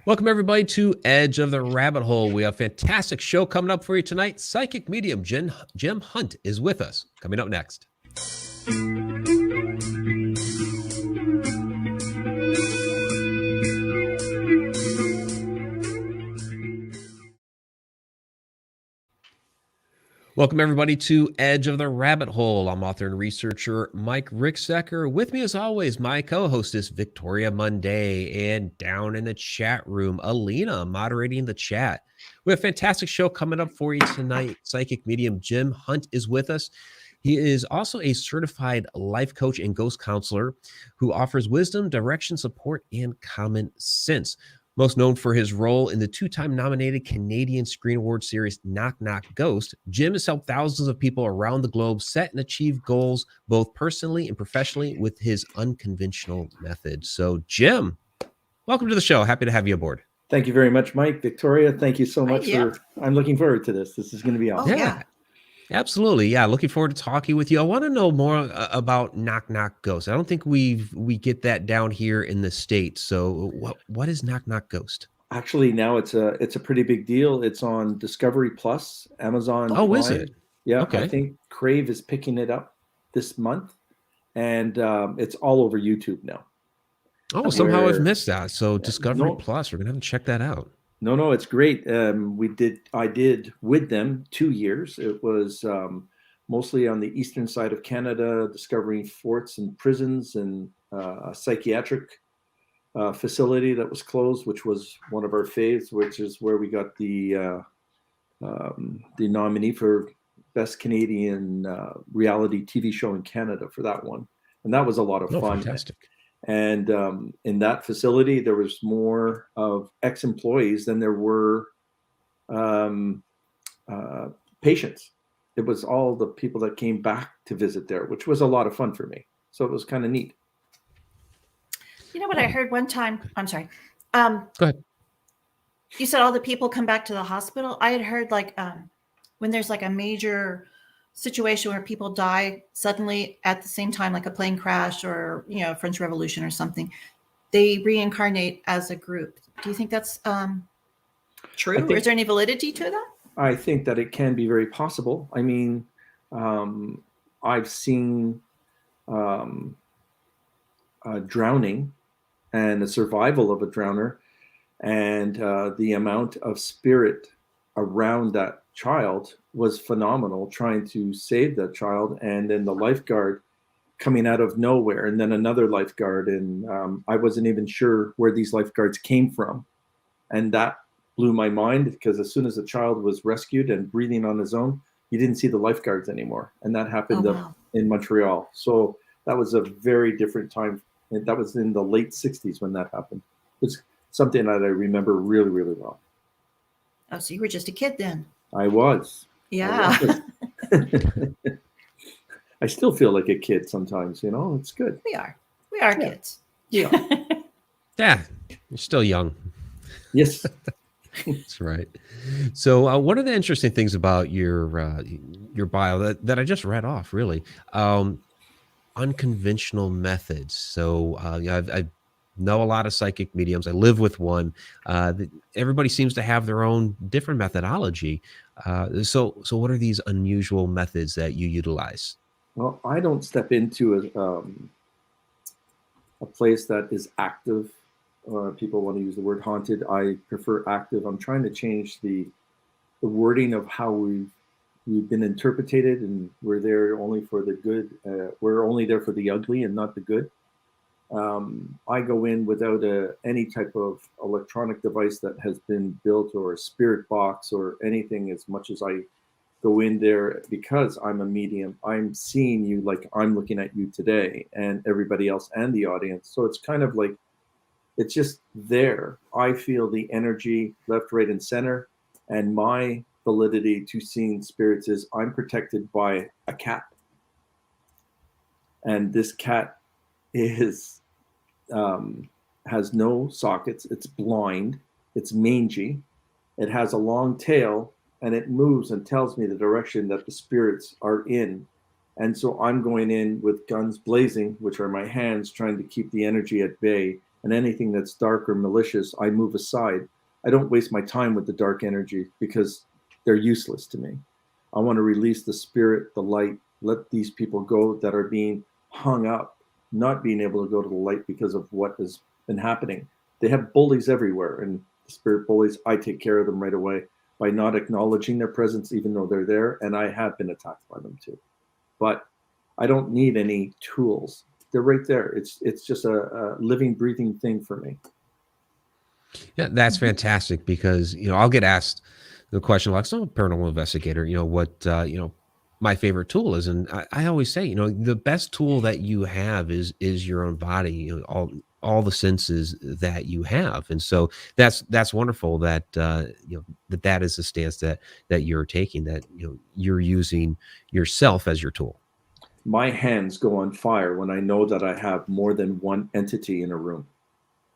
Welcome, everybody, to Edge of the Rabbit Hole. We have a fantastic show coming up for you tonight. Psychic medium Jim Hunt is with us. Coming up next. Welcome, everybody, to Edge of the Rabbit Hole. I'm author and researcher Mike Ricksecker. With me, as always, my co-hostess Victoria Monday, and down in the chat room, Alina moderating the chat. We have a fantastic show coming up for you tonight. Psychic medium Jim Hunt is with us. He is also a certified life coach and ghost counselor who offers wisdom, direction, support, and common sense. Most known for his role in the two-time nominated Canadian Screen Award series Knock Knock Ghost, Jim has helped thousands of people around the globe set and achieve goals both personally and professionally with his unconventional method. So, Jim, welcome to the show. Happy to have you aboard. Thank you very much, Mike. Victoria, thank you so much I'm looking forward to this. This is going to be awesome. Yeah. Absolutely. Yeah. Looking forward to talking with you. I want to know more about Knock Knock Ghost. I don't think we get that down here in the States. So what is Knock Knock Ghost? Actually, now it's a pretty big deal. It's on Discovery Plus, Amazon. Oh, Prime. Is it? Yeah. Okay. I think Crave is picking it up this month, and it's all over YouTube now. Oh, somehow I've missed that. So Discovery Plus, we're going to have to check that out. No, it's great. I did with them 2 years. It was mostly on the eastern side of Canada, discovering forts and prisons and a psychiatric facility that was closed, which was one of our faves, which is where we got the nominee for Best Canadian Reality TV Show in Canada for that one. And that was a lot of fun. Fantastic. And in that facility, there was more of ex-employees than there were patients. It was all the people that came back to visit there, which was a lot of fun for me. So it was kind of neat. You know what I heard one time? I'm sorry. Go ahead. You said all the people come back to the hospital. I had heard when there's like a major situation where people die suddenly at the same time, like a plane crash or French Revolution or something, they reincarnate as a group. Do you think that's true? Or is there any validity to that? I think that it can be very possible. I mean, I've seen drowning and the survival of a drowner, and the amount of spirit around that child was phenomenal, trying to save that child, and then the lifeguard coming out of nowhere, and then another lifeguard, and I wasn't even sure where these lifeguards came from, and that blew my mind, because as soon as the child was rescued and breathing on his own, you didn't see the lifeguards anymore, and that happened in Montreal. So that was a very different time, and that was in the late 60s when that happened. It's something that I remember really, really well. Oh, so you were just a kid then. I was. Yeah. I still feel like a kid sometimes, it's good. We are kids. Yeah. Yeah. You're still young. Yes. That's right. So one of the interesting things about your bio that I just read off, really, unconventional methods. So I know a lot of psychic mediums. I live with one. Everybody seems to have their own different methodology. So what are these unusual methods that you utilize? Well, I don't step into a place that is active. People want to use the word haunted. I prefer active. I'm trying to change the wording of how we've been interpreted, and we're there only for the good. We're only there for the ugly and not the good. I go in without any type of electronic device that has been built, or a spirit box or anything, as much as I go in there because I'm a medium. I'm seeing you like I'm looking at you today, and everybody else and the audience. So it's kind of like, it's just there. I feel the energy left, right, and center. And my validity to seeing spirits is I'm protected by a cat. And this cat is has no sockets. It's blind. It's mangy. It has a long tail, and it moves and tells me the direction that the spirits are in. And so I'm going in with guns blazing, which are my hands, trying to keep the energy at bay and anything that's dark or malicious, I move aside. I don't waste my time with the dark energy because they're useless to me. I want to release the spirit, the light, let these people go that are being hung up, not being able to go to the light because of what has been happening. They have bullies everywhere, and the spirit bullies, I take care of them right away by not acknowledging their presence, even though they're there. And I have been attacked by them too. But I don't need any tools. They're right there. It's just a living, breathing thing for me. Yeah, that's fantastic because, I'll get asked the question, like, so I'm a paranormal investigator, what, my favorite tool is. And I always say, the best tool that you have is your own body, all the senses that you have. And so that's wonderful that, that is the stance that you're taking, that, you're using yourself as your tool. My hands go on fire when I know that I have more than one entity in a room.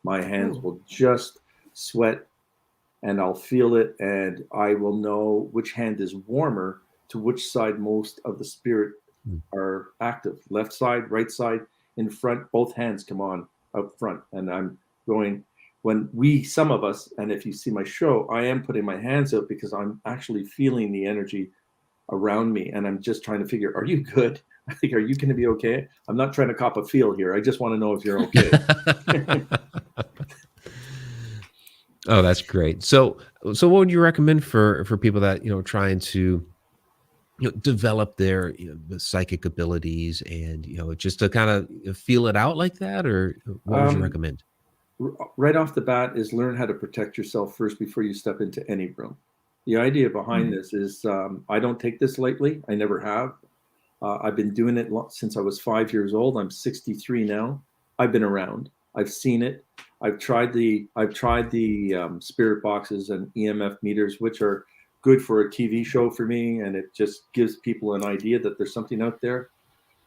My hands will just sweat, and I'll feel it, and I will know which hand is warmer to which side most of the spirit are active. Left side, right side, in front, both hands come on up front. And I'm going, some of us, and if you see my show, I am putting my hands out because I'm actually feeling the energy around me. And I'm just trying to figure, are you good? I think, are you going to be okay? I'm not trying to cop a feel here. I just want to know if you're okay. Oh, that's great. So what would you recommend for people that, trying to, develop their the psychic abilities and, just to kind of feel it out like that? Or what would you recommend? Right off the bat is learn how to protect yourself first before you step into any room. The idea behind this is I don't take this lightly. I never have. I've been doing it since I was 5 years old. I'm 63 now. I've been around. I've seen it. I've tried the spirit boxes and EMF meters, which are good for a TV show for me, and it just gives people an idea that there's something out there.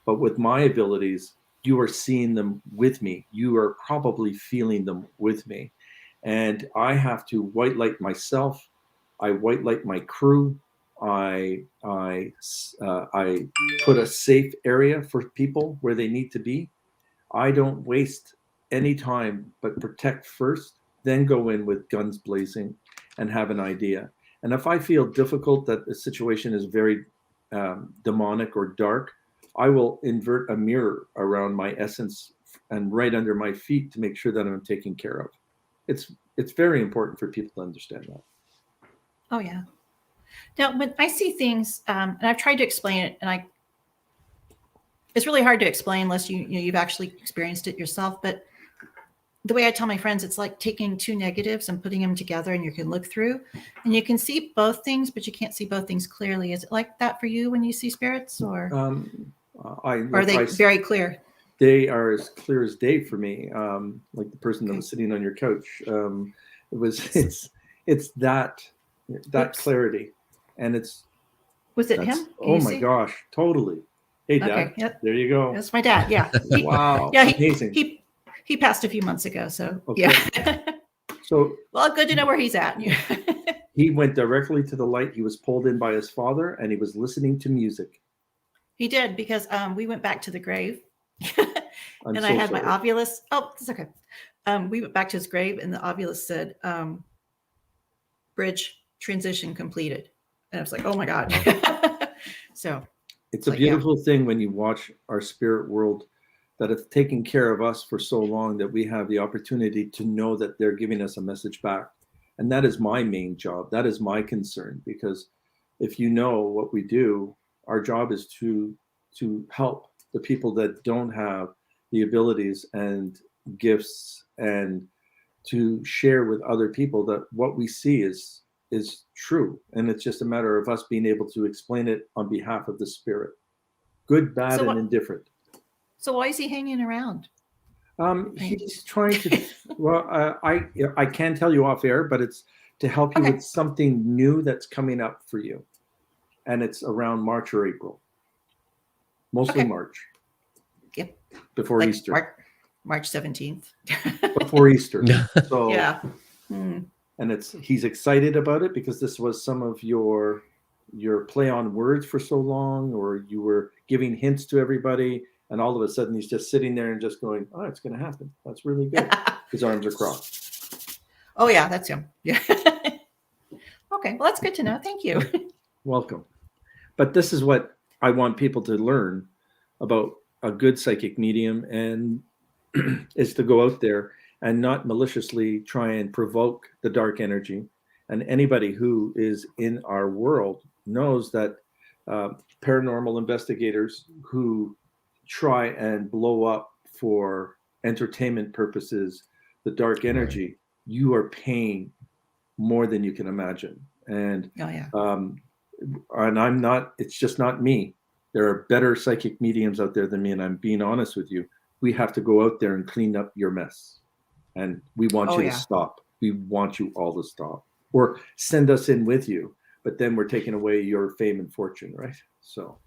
But with my abilities, you are seeing them with me. You are probably feeling them with me, and I have to white light myself. I white light my crew. I put a safe area for people where they need to be. I don't waste any time, but protect first, then go in with guns blazing and have an idea. And if I feel difficult, that the situation is very demonic or dark, I will invert a mirror around my essence and right under my feet to make sure that I'm taken care of. It's very important for people to understand that. Oh yeah. Now, when I see things, and I've tried to explain it, and it's really hard to explain unless you've actually experienced it yourself. But the way I tell my friends, it's like taking two negatives and putting them together, and you can look through, and you can see both things, but you can't see both things clearly. Is it like that for you when you see spirits, or are they very clear? They are as clear as day for me. Like the person that was sitting on your couch. It's that clarity, and was it him? Oh my gosh, totally. Hey, Dad. Okay, yep. There you go. That's my dad. Yeah. Wow. Yeah. Amazing. He passed a few months ago. So okay. Yeah. So well, good to know where he's at. He went directly to the light. He was pulled in by his father, and he was listening to music. He did, because we went back to the grave, and I had my ovulus. Oh, it's okay. We went back to his grave, and the ovulus said, "Bridge transition completed," and I was like, "Oh my God!" So it's a beautiful thing when you watch our spirit world that have taken care of us for so long that we have the opportunity to know that they're giving us a message back. And that is my main job. That is my concern, because if you know what we do, our job is to help the people that don't have the abilities and gifts, and to share with other people that what we see is true. And it's just a matter of us being able to explain it on behalf of the spirit, good, bad, and indifferent. So why is he hanging around? He's trying to, well, I can tell you off air, but it's to help you with something new that's coming up for you. And it's around March or April. Mostly March. Yep. Before Easter. March 17th. Before Easter. So yeah. And he's excited about it because this was some of your play on words for so long, or you were giving hints to everybody. And all of a sudden he's just sitting there and just going, oh, it's going to happen. That's really good. His arms are crossed. Oh yeah, that's him. Yeah. Okay, well, that's good to know. Thank you. Welcome. But this is what I want people to learn about a good psychic medium, and is to go out there and not maliciously try and provoke the dark energy. And anybody who is in our world knows that paranormal investigators who try and blow up for entertainment purposes the dark energy, you are paying more than you can imagine. And and I'm not, it's just not me. There are better psychic mediums out there than me, and I'm being honest with you. We have to go out there and clean up your mess. And we want you to stop. We want you all to stop. Or send us in with you. But then we're taking away your fame and fortune, right? So,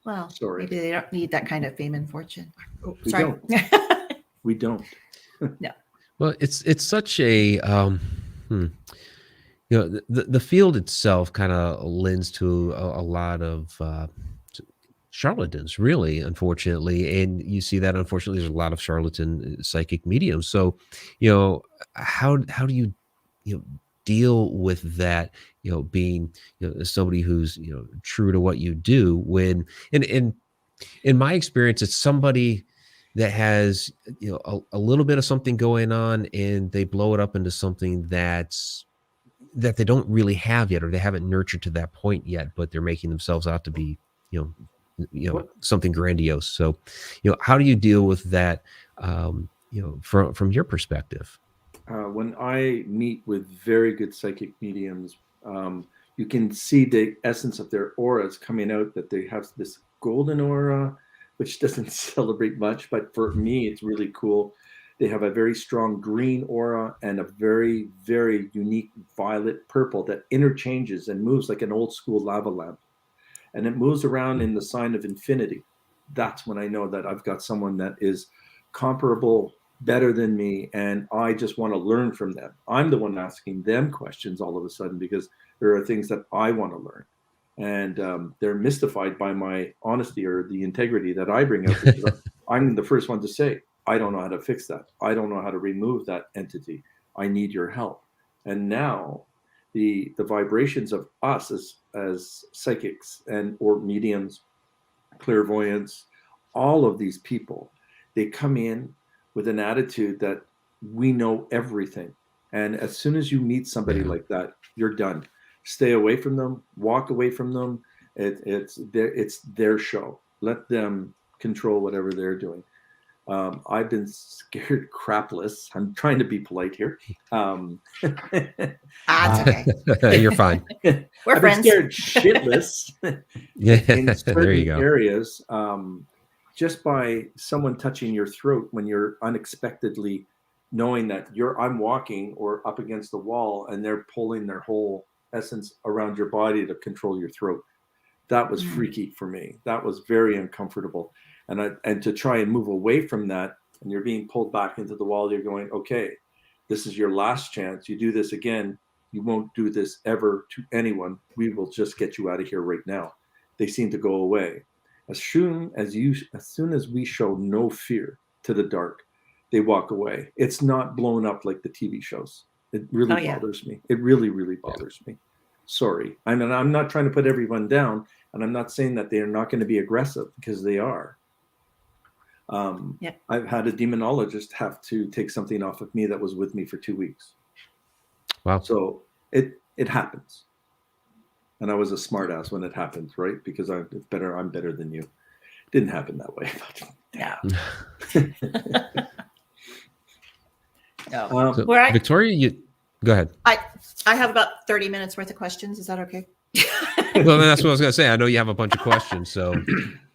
well, sorry. Maybe they don't need that kind of fame and fortune. Oh, we sorry. don't. We don't. No. Well, it's such a the field itself kind of lends to a lot of charlatans, really, unfortunately. And you see that, unfortunately, there's a lot of charlatan psychic mediums. So, how do you deal with that, being somebody who's true to what you do, when in my experience, it's somebody that has a little bit of something going on, and they blow it up into something that they don't really have yet, or they haven't nurtured to that point yet, but they're making themselves out to be something grandiose. So how do you deal with that from your perspective? When I meet with very good psychic mediums, you can see the essence of their auras coming out, that they have this golden aura, which doesn't celebrate much, but for me, it's really cool. They have a very strong green aura and a very, very unique violet purple that interchanges and moves like an old school lava lamp. And it moves around in the sign of infinity. That's when I know that I've got someone that is comparable, better than me, and I just want to learn from them. I'm the one asking them questions all of a sudden, because there are things that I want to learn. And they're mystified by my honesty or the integrity that I bring up. I'm the first one to say, I don't know how to fix that. I don't know how to remove that entity. I need your help. And now the vibrations of us as psychics or mediums, clairvoyants, all of these people, they come in with an attitude that we know everything. And as soon as you meet somebody like that, you're done. Stay away from them, walk away from them. It's their show. Let them control whatever they're doing. I've been scared crapless. I'm trying to be polite here. It's okay. You're fine. We're friends. Been scared shitless in certain areas, just by someone touching your throat when you're unexpectedly knowing that I'm walking or up against the wall, and they're pulling their whole essence around your body to control your throat. That was freaky for me. That was very uncomfortable. And to try and move away from that, and you're being pulled back into the wall, you're going, okay, this is your last chance. You do this again, you won't do this ever to anyone. We will just get you out of here right now. They seem to go away. As soon as we show no fear to the dark, they walk away. It's not blown up like the TV shows. It really bothers me. It really, really bothers me. Sorry. I mean, I'm not trying to put everyone down, and I'm not saying that they are not going to be aggressive, because they are. I've had a demonologist have to take something off of me that was with me for 2 weeks. Wow. So it happens. And I was a smart ass when it happened, right? Because I'm better than you. Didn't happen that way. No. So, Victoria, you go ahead. I have about 30 minutes worth of questions. Is that okay? Well, that's what I was going to say. I know you have a bunch of questions, so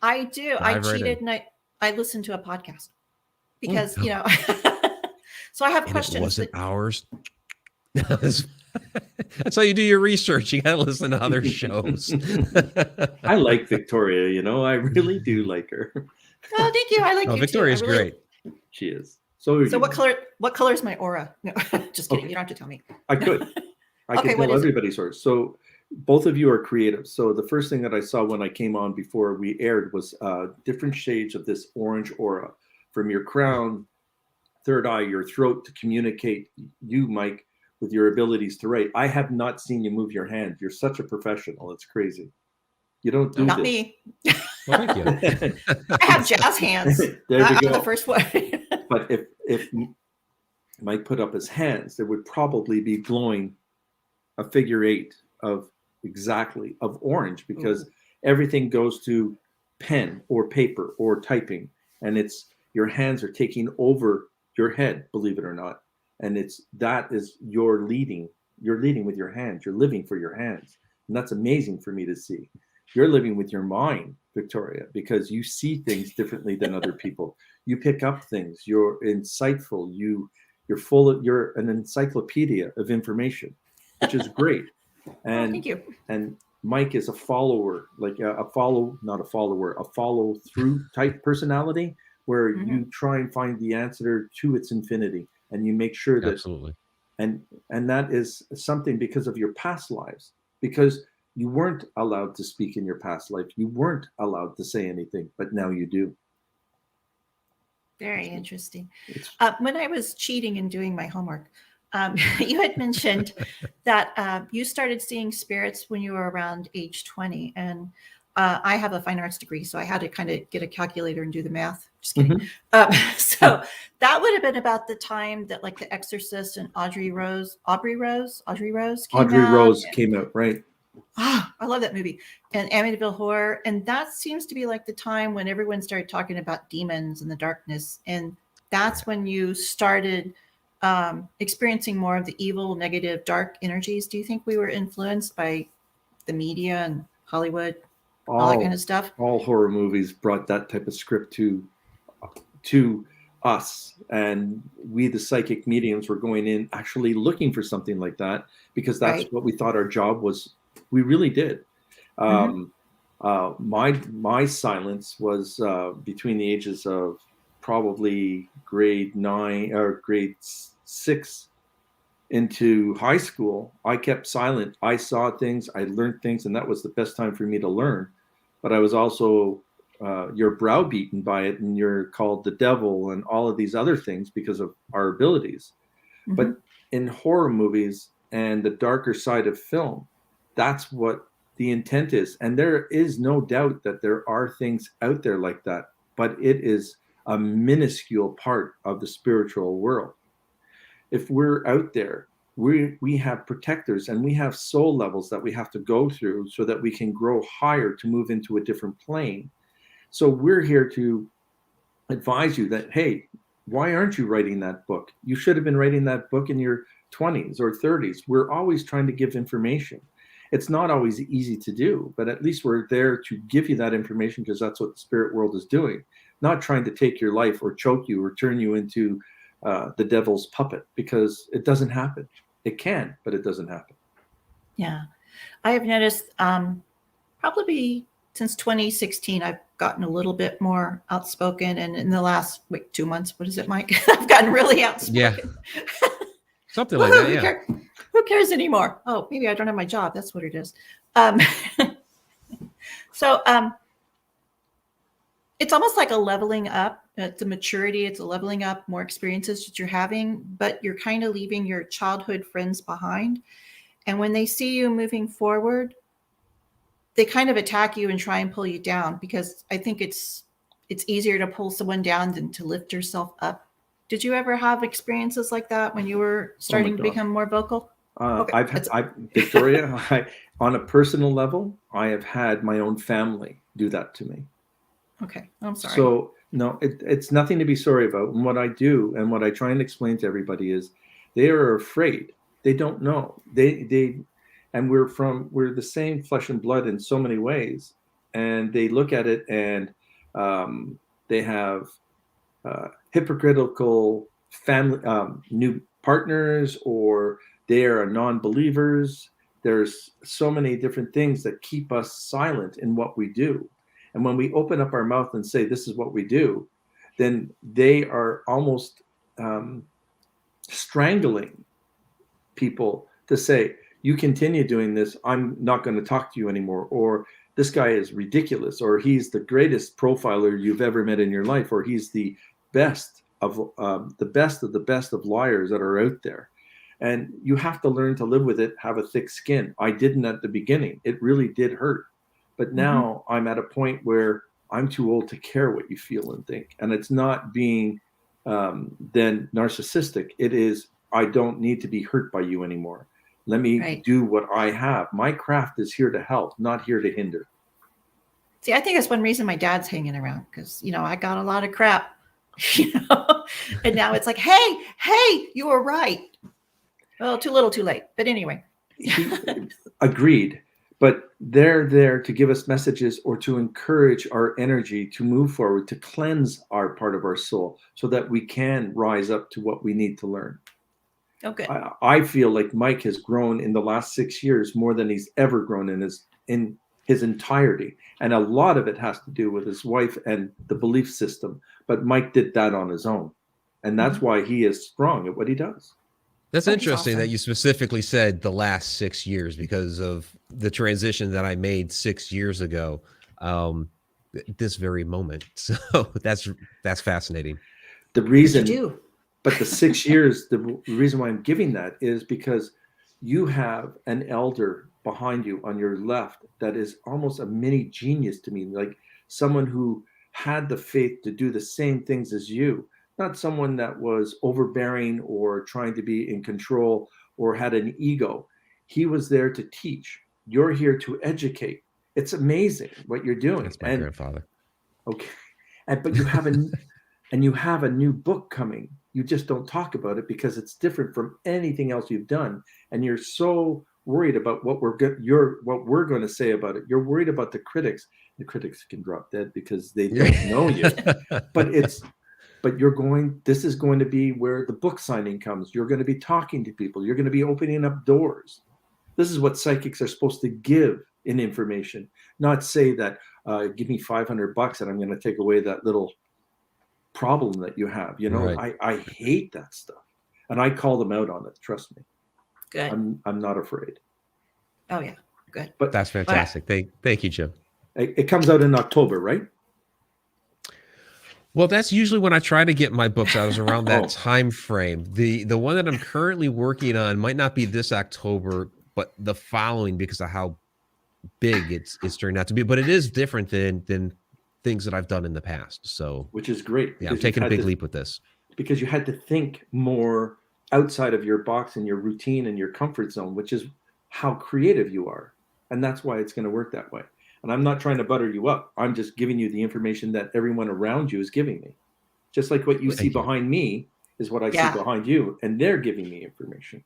I do. I cheated and I listened to a podcast because so I have questions. Was it ours? That's how you do your research. You got to listen to other shows. I like Victoria. I really do like her. Oh, thank you. I like you Victoria's too. Great. She is. So what color is my aura? No, just kidding. Okay. You don't have to tell me. I could tell everybody's aura. So both of you are creative. So the first thing that I saw when I came on before we aired was different shades of this orange aura from your crown, third eye, your throat, to communicate you, Mike, with your abilities to write. I have not seen you move your hand. You're such a professional. It's crazy. You don't do Not this. me. Well, thank you. I have jazz hands. There we I'm go. the first one. But if Mike put up his hands, there would probably be glowing a figure 8 of exactly of orange, because everything goes to pen or paper or typing, and it's your hands are taking over your head, believe it or not. And that is your leading. You're leading with your hands. You're living for your hands. And that's amazing for me to see. You're living with your mind, Victoria, because you see things differently than other people. You pick up things. You're insightful. You're an encyclopedia of information, which is great. And thank you. And Mike is a follower, like a follow through type personality, where you try and find the answer to its infinity, and you make sure that Absolutely. And that is something because of your past lives, because you weren't allowed to speak in your past life. You weren't allowed to say anything, but now you do. Very interesting. When I was cheating and doing my homework, you had mentioned that you started seeing spirits when you were around age 20. And I have a fine arts degree, so I had to kind of get a calculator and do the math. Just kidding. So that would have been about the time that like The Exorcist and Audrey Rose came out, right? Oh, I love that movie. And Amityville Horror. And that seems to be like the time when everyone started talking about demons and the darkness. And that's when you started experiencing more of the evil, negative, dark energies. Do you think we were influenced by the media and Hollywood, all that kind of stuff? All horror movies brought that type of script to us, and we, the psychic mediums, were going in actually looking for something like that, because that's what we thought our job was. We really did. My silence was between the ages of probably grade 9 or grade 6 into high school. I kept silent. I saw things, I learned things, and that was the best time for me to learn. But I was also you're browbeaten by it, and you're called the devil and all of these other things because of our abilities. But in horror movies and the darker side of film, that's what the intent is. And there is no doubt that there are things out there like that, but it is a minuscule part of the spiritual world. If we're out there, we have protectors, and we have soul levels that we have to go through so that we can grow higher to move into a different plane. So we're here to advise you that, hey, why aren't you writing that book? You should have been writing that book in your 20s or 30s. We're always trying to give information. It's not always easy to do, but at least we're there to give you that information, because that's what the spirit world is doing, not trying to take your life or choke you or turn you into the devil's puppet, because it doesn't happen. It can, but it doesn't happen. Yeah. I have noticed probably since 2016, I've gotten a little bit more outspoken. And in the last 2 months, what is it, Mike? I've gotten really outspoken. Yeah. Something like that, yeah. Who cares anymore? Oh, maybe I don't have my job. That's what it is. So it's almost like a leveling up. It's a maturity. It's a leveling up, more experiences that you're having, but you're kind of leaving your childhood friends behind. And when they see you moving forward, they kind of attack you and try and pull you down, because I think it's easier to pull someone down than to lift yourself up. Did you ever have experiences like that when you were starting to become more vocal? Victoria, on a personal level, I have had my own family do that to me. Okay, I'm sorry. So no, it's nothing to be sorry about. And what I do, and what I try and explain to everybody, is they are afraid. They don't know. And we're the same flesh and blood in so many ways. And they look at it, and they have hypocritical family, new partners, or they are non-believers. There's so many different things that keep us silent in what we do. And when we open up our mouth and say, this is what we do, then they are almost strangling people to say, you continue doing this, I'm not going to talk to you anymore, or this guy is ridiculous, or he's the greatest profiler you've ever met in your life, or he's the best of the best of liars that are out there. And you have to learn to live with it, have a thick skin. I didn't at the beginning. It really did hurt. But now I'm at a point where I'm too old to care what you feel and think. And it's not being then narcissistic. It is, I don't need to be hurt by you anymore. Let me do what I have. My craft is here to help, not here to hinder. See, I think that's one reason my dad's hanging around, because, you know, I got a lot of crap, you know, and now it's like, hey, you were right. Well, too little, too late. But anyway. Agreed. But they're there to give us messages or to encourage our energy to move forward, to cleanse our part of our soul so that we can rise up to what we need to learn. Okay. I feel like Mike has grown in the last 6 years more than he's ever grown in his entirety. And a lot of it has to do with his wife and the belief system. But Mike did that on his own. And that's why he is strong at what he does. That's interesting that you specifically said the last 6 years, because of the transition that I made 6 years ago, this very moment. So that's fascinating. The reason, but the 6 years, the reason why I'm giving that is because you have an elder behind you on your left that is almost a mini genius to me, like someone who had the faith to do the same things as you. Not someone that was overbearing or trying to be in control or had an ego. He was there to teach. You're here to educate. It's amazing what you're doing. That's my grandfather. Okay. But you have you have a new book coming. You just don't talk about it because it's different from anything else you've done. And you're so worried about what we're going to say about it. You're worried about the critics. The critics can drop dead because they don't know you. But this is going to be where the book signing comes. You're going to be talking to people. You're going to be opening up doors. This is what psychics are supposed to give in information, not say that, give me $500 and I'm going to take away that little problem that you have. You know, right. I hate that stuff. And I call them out on it. Trust me. Good. I'm not afraid. Oh yeah. Good. But that's fantastic. Thank you, Jim. It comes out in October, right? Well, that's usually when I try to get my books out, is around that time frame. The one that I'm currently working on might not be this October, but the following, because of how big it's turned out to be. But it is different than things that I've done in the past. So, which is great. Yeah, I'm taking a big leap with this. Because you had to think more outside of your box and your routine and your comfort zone, which is how creative you are. And that's why it's going to work that way. And I'm not trying to butter you up. I'm just giving you the information that everyone around you is giving me. Just like what you see behind me is what I see behind you, and they're giving me information.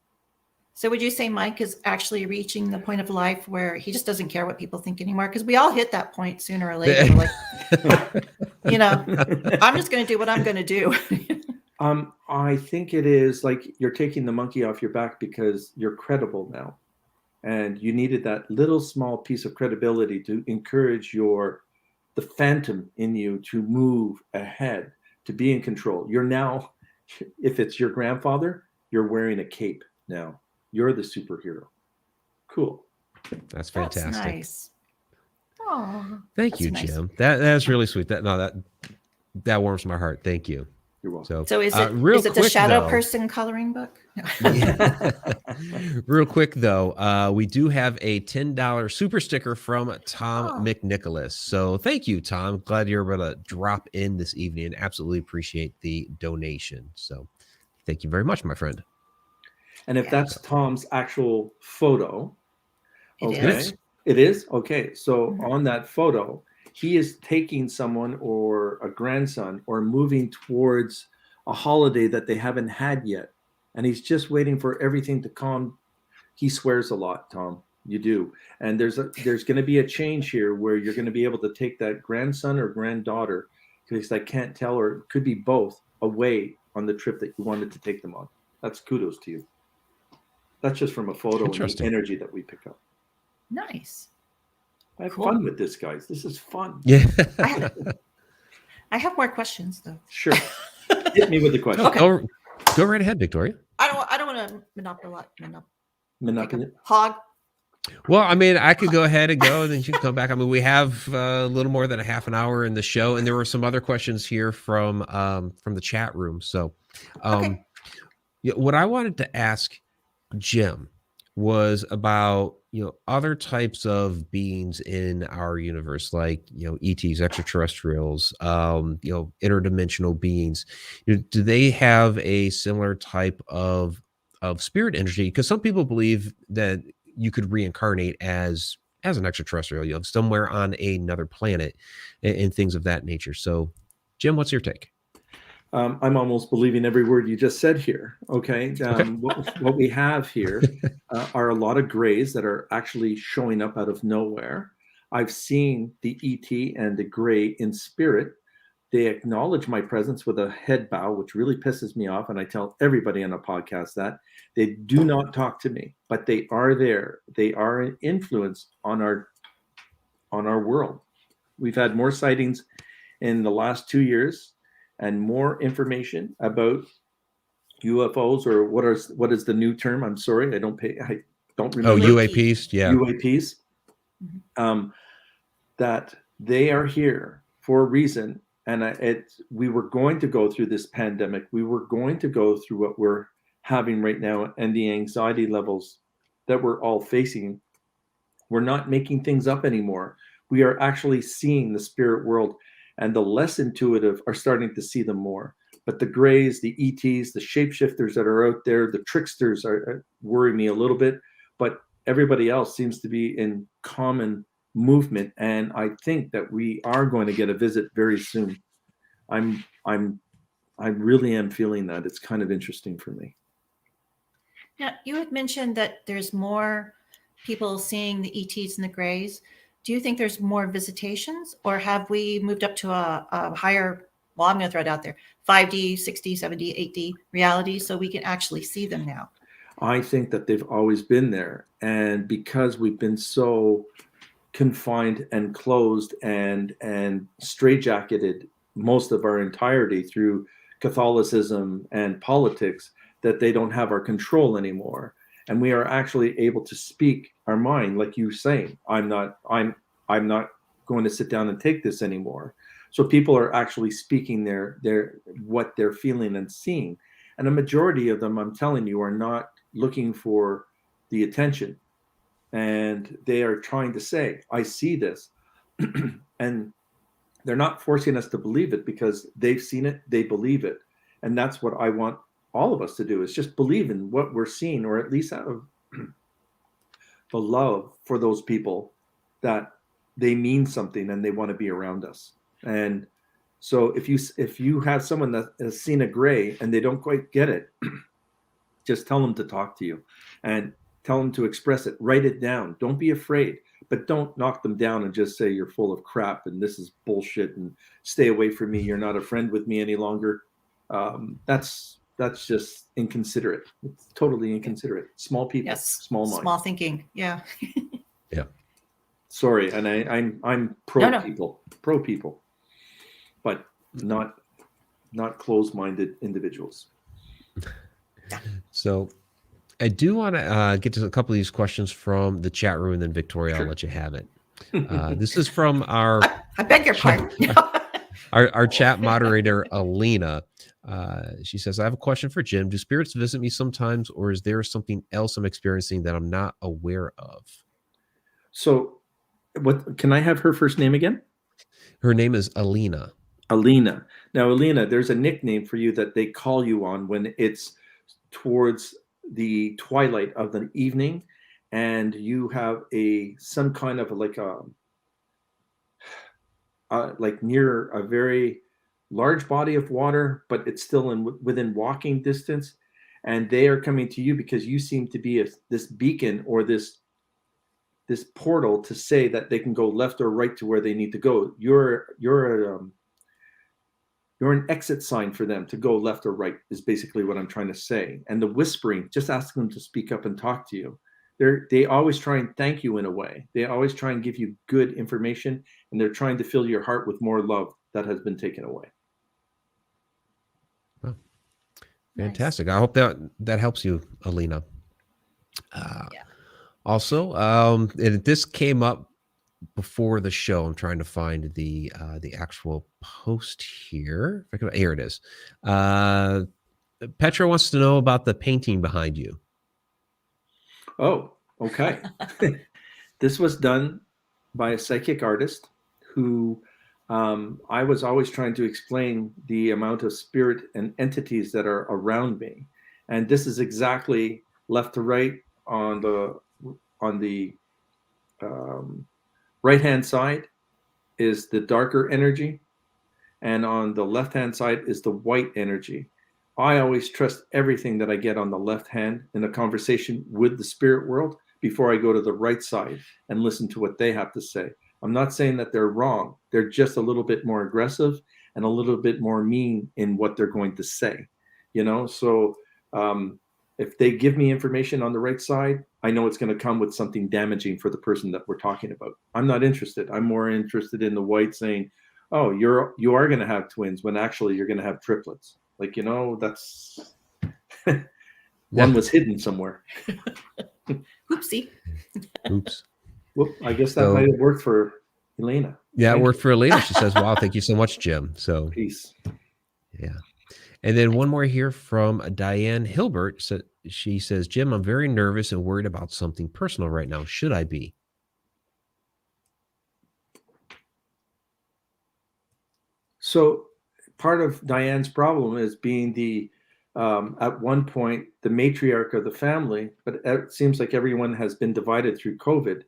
So would you say Mike is actually reaching the point of life where he just doesn't care what people think anymore? Because we all hit that point sooner or later. We're like, you know, I'm just going to do what I'm going to do. I think it is like you're taking the monkey off your back because you're credible now. And you needed that little small piece of credibility to encourage the phantom in you to move ahead, to be in control. You're now, if it's your grandfather, you're wearing a cape now. You're the superhero. Cool. That's fantastic. That's nice. Oh, thank you, Jim. That's really sweet. That warms my heart. Thank you. You're welcome. So is it the shadow person coloring book? Yeah. Real quick though, we do have a $10 super sticker from Tom McNicholas. So thank you, Tom. Glad you're able to drop in this evening, and absolutely appreciate the donation. So thank you very much, my friend. And if that's Tom's actual photo, it is okay. So on that photo, he is taking someone or a grandson or moving towards a holiday that they haven't had yet. And he's just waiting for everything to calm. He swears a lot, Tom. You do. And there's going to be a change here where you're going to be able to take that grandson or granddaughter, because I can't tell, or it could be both, away on the trip that you wanted to take them on. That's kudos to you. That's just from a photo and the energy that we pick up. Nice. I have fun with this, guys. This is fun. Yeah. I have more questions, though. Sure. Hit me with the question. Okay. Go right ahead, Victoria. I don't want to Take a hog. Well, I mean, I could go ahead and go, and then you can come back. I mean, we have a little more than a half an hour in the show, and there were some other questions here from the chat room. So, Okay. what I wanted to ask Jim was about other types of beings in our universe, like ETs, extraterrestrials, interdimensional beings. Do they have a similar type of spirit energy? Because some people believe that you could reincarnate as an extraterrestrial, somewhere on another planet, and things of that nature. So, Jim, what's your take? I'm almost believing every word you just said here. Okay. What we have here are a lot of grays that are actually showing up out of nowhere. I've seen the ET and the gray in spirit. They acknowledge my presence with a head bow, which really pisses me off. And I tell everybody on a podcast that they do not talk to me, but they are there. They are an influence on our world. We've had more sightings in the last 2 years and more information about UFOs, or what is the new term? I'm sorry, I don't remember. Oh, UAPs, yeah. UAPs. That they are here for a reason, and we were going to go through this pandemic. We were going to go through what we're having right now, and the anxiety levels that we're all facing. We're not making things up anymore. We are actually seeing the spirit world, and the less intuitive are starting to see them more. But the grays, the ETs, the shapeshifters that are out there, the tricksters worry me a little bit. But everybody else seems to be in common movement, and I think that we are going to get a visit very soon. I really am feeling that. It's kind of interesting for me. Now, you had mentioned that there's more people seeing the ETs and the grays. Do you think there's more visitations, or have we moved up to a higher, well, I'm going to throw it out there, 5D, 6D, 7D, 8D reality, so we can actually see them now? I think that they've always been there. And because we've been so confined and closed and straitjacketed most of our entirety through Catholicism and politics, that they don't have our control anymore. And we are actually able to speak our mind, like you saying, I'm not going to sit down and take this anymore. So people are actually speaking their what they're feeling and seeing. And a majority of them, I'm telling you, are not looking for the attention. And they are trying to say, I see this. And they're not forcing us to believe it, because they've seen it, they believe it. And that's what I want all of us to do, is just believe in what we're seeing, or at least have the love for those people, that they mean something and they want to be around us. And so if you have someone that has seen a gray and they don't quite get it, just tell them to talk to you and tell them to express it. Write it down. Don't be afraid, but don't knock them down and just say you're full of crap and this is bullshit and stay away from me. You're not a friend with me any longer. That's just inconsiderate. It's totally inconsiderate. Small people, yes. Small minds. Small thinking. Yeah. Yeah. Sorry, and I'm pro people, but not closed-minded individuals. So I do want to get to a couple of these questions from the chat room, and then Victoria, Sure. I'll let you have it. This is from our I beg your pardon. our chat moderator, Alina. She says, I have a question for Jim. Do spirits visit me sometimes, or is there something else I'm experiencing that I'm not aware of? So what can I have her first name again? Her name is Alina. Alina. Now, Alina, there's a nickname for you that they call you on when it's towards the twilight of the evening, and you have some kind of like near a very large body of water, but it's still within walking distance, and they are coming to you because you seem to be this beacon, or this portal to say that they can go left or right to where they need to go. You're an exit sign for them to go left or right, is basically what I'm trying to say. And the whispering, just ask them to speak up and talk to you. They always try and thank you in a way. They always try and give you good information, and they're trying to fill your heart with more love that has been taken away. Oh, fantastic. Nice. I hope that helps you, Alina. Yeah. Also, and this came up before the show. I'm trying to find the actual post here. Here it is. Petra wants to know about the painting behind you. Oh, okay. This was done by a psychic artist who I was always trying to explain the amount of spirit and entities that are around me. And this is exactly left to right on the right-hand side is the darker energy, and on the left-hand side is the white energy. I always trust everything that I get on the left hand in a conversation with the spirit world before I go to the right side and listen to what they have to say. I'm not saying that they're wrong. They're just a little bit more aggressive and a little bit more mean in what they're going to say. So if they give me information on the right side, I know it's going to come with something damaging for the person that we're talking about. I'm not interested. I'm more interested in the white saying, oh, you are going to have twins, when actually you're going to have triplets. Like, that's one was hidden somewhere. Oopsie. Oops. Well, I guess that might have worked for Elena. Yeah, it worked for Elena. She says, wow, thank you so much, Jim. So Peace. Yeah. And then one more here from Diane Hilbert. So she says, Jim, I'm very nervous and worried about something personal right now. Should I be? So part of Diane's problem is being at one point, the matriarch of the family, but it seems like everyone has been divided through COVID.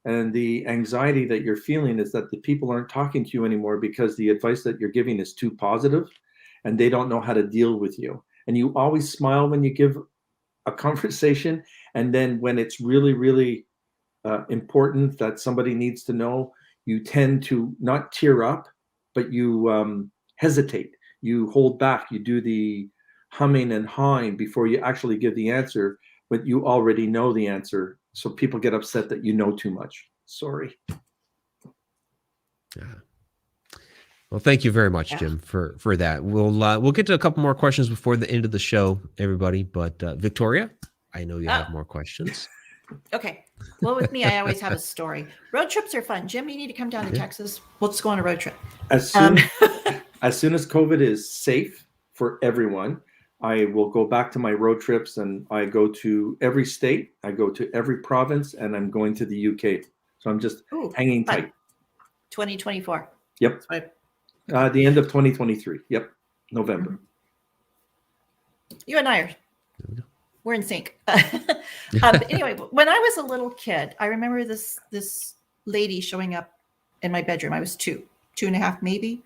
And the anxiety that you're feeling is that the people aren't talking to you anymore because the advice that you're giving is too positive and they don't know how to deal with you. And you always smile when you give a conversation. And then when it's really, really important that somebody needs to know, you tend to not tear up, but you hesitate. You hold back. You do the humming and hawing before you actually give the answer, but you already know the answer. So people get upset that you know too much. Sorry. Yeah. Well, thank you very much, Jim, for that. We'll get to a couple more questions before the end of the show, everybody. But Victoria, I know you have more questions. Okay. Well, with me, I always have a story. Road trips are fun. Jim, you need to come down to Texas. Let's go on a road trip. As soon as COVID is safe for everyone, I will go back to my road trips, and I go to every state. I go to every province, and I'm going to the UK. So I'm just hanging tight. 2024. Yep. The end of 2023. Yep. November. Mm-hmm. You and I we're in sync. But anyway, when I was a little kid, I remember this lady showing up in my bedroom. I was two and a half, maybe.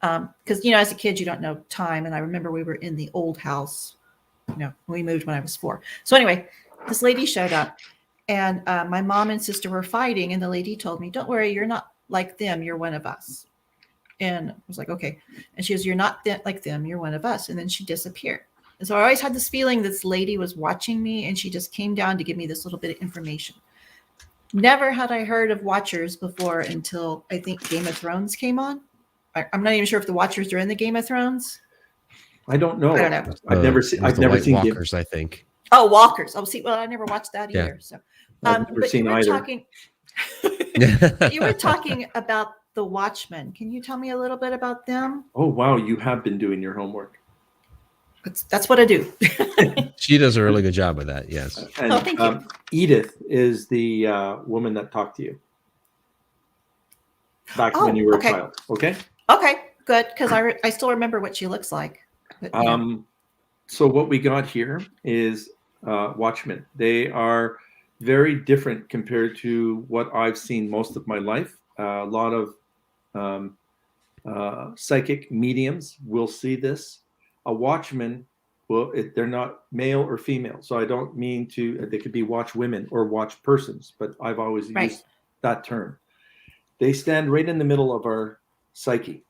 Because, as a kid, you don't know time. And I remember we were in the old house, we moved when I was 4. So anyway, this lady showed up, and my mom and sister were fighting. And the lady told me, don't worry, you're not like them. You're one of us. And I was like, okay. And she goes, you're not like them. You're one of us. And then she disappeared. And so I always had this feeling this lady was watching me, and she just came down to give me this little bit of information. Never had I heard of Watchers before until I think Game of Thrones came on. I'm not even sure if the Watchers are in the Game of Thrones. I don't know. I don't know. I've never seen Walkers, I think. Oh, Walkers. Oh, see, well, I never watched that either. So, I've never seen either. You were talking about the Watchmen. Can you tell me a little bit about them? Oh, wow. You have been doing your homework. That's what I do. She does a really good job of that. Yes. And, thank you. Edith is the woman that talked to you back when you were a child. Okay. Okay, good. Because I still remember what she looks like. But, So what we got here is Watchmen. They are very different compared to what I've seen most of my life. A lot of psychic mediums will see this. A watchman, well, they're not male or female. So I don't mean they could be watch women or watch persons, but I've always used that term. They stand right in the middle of our psyche,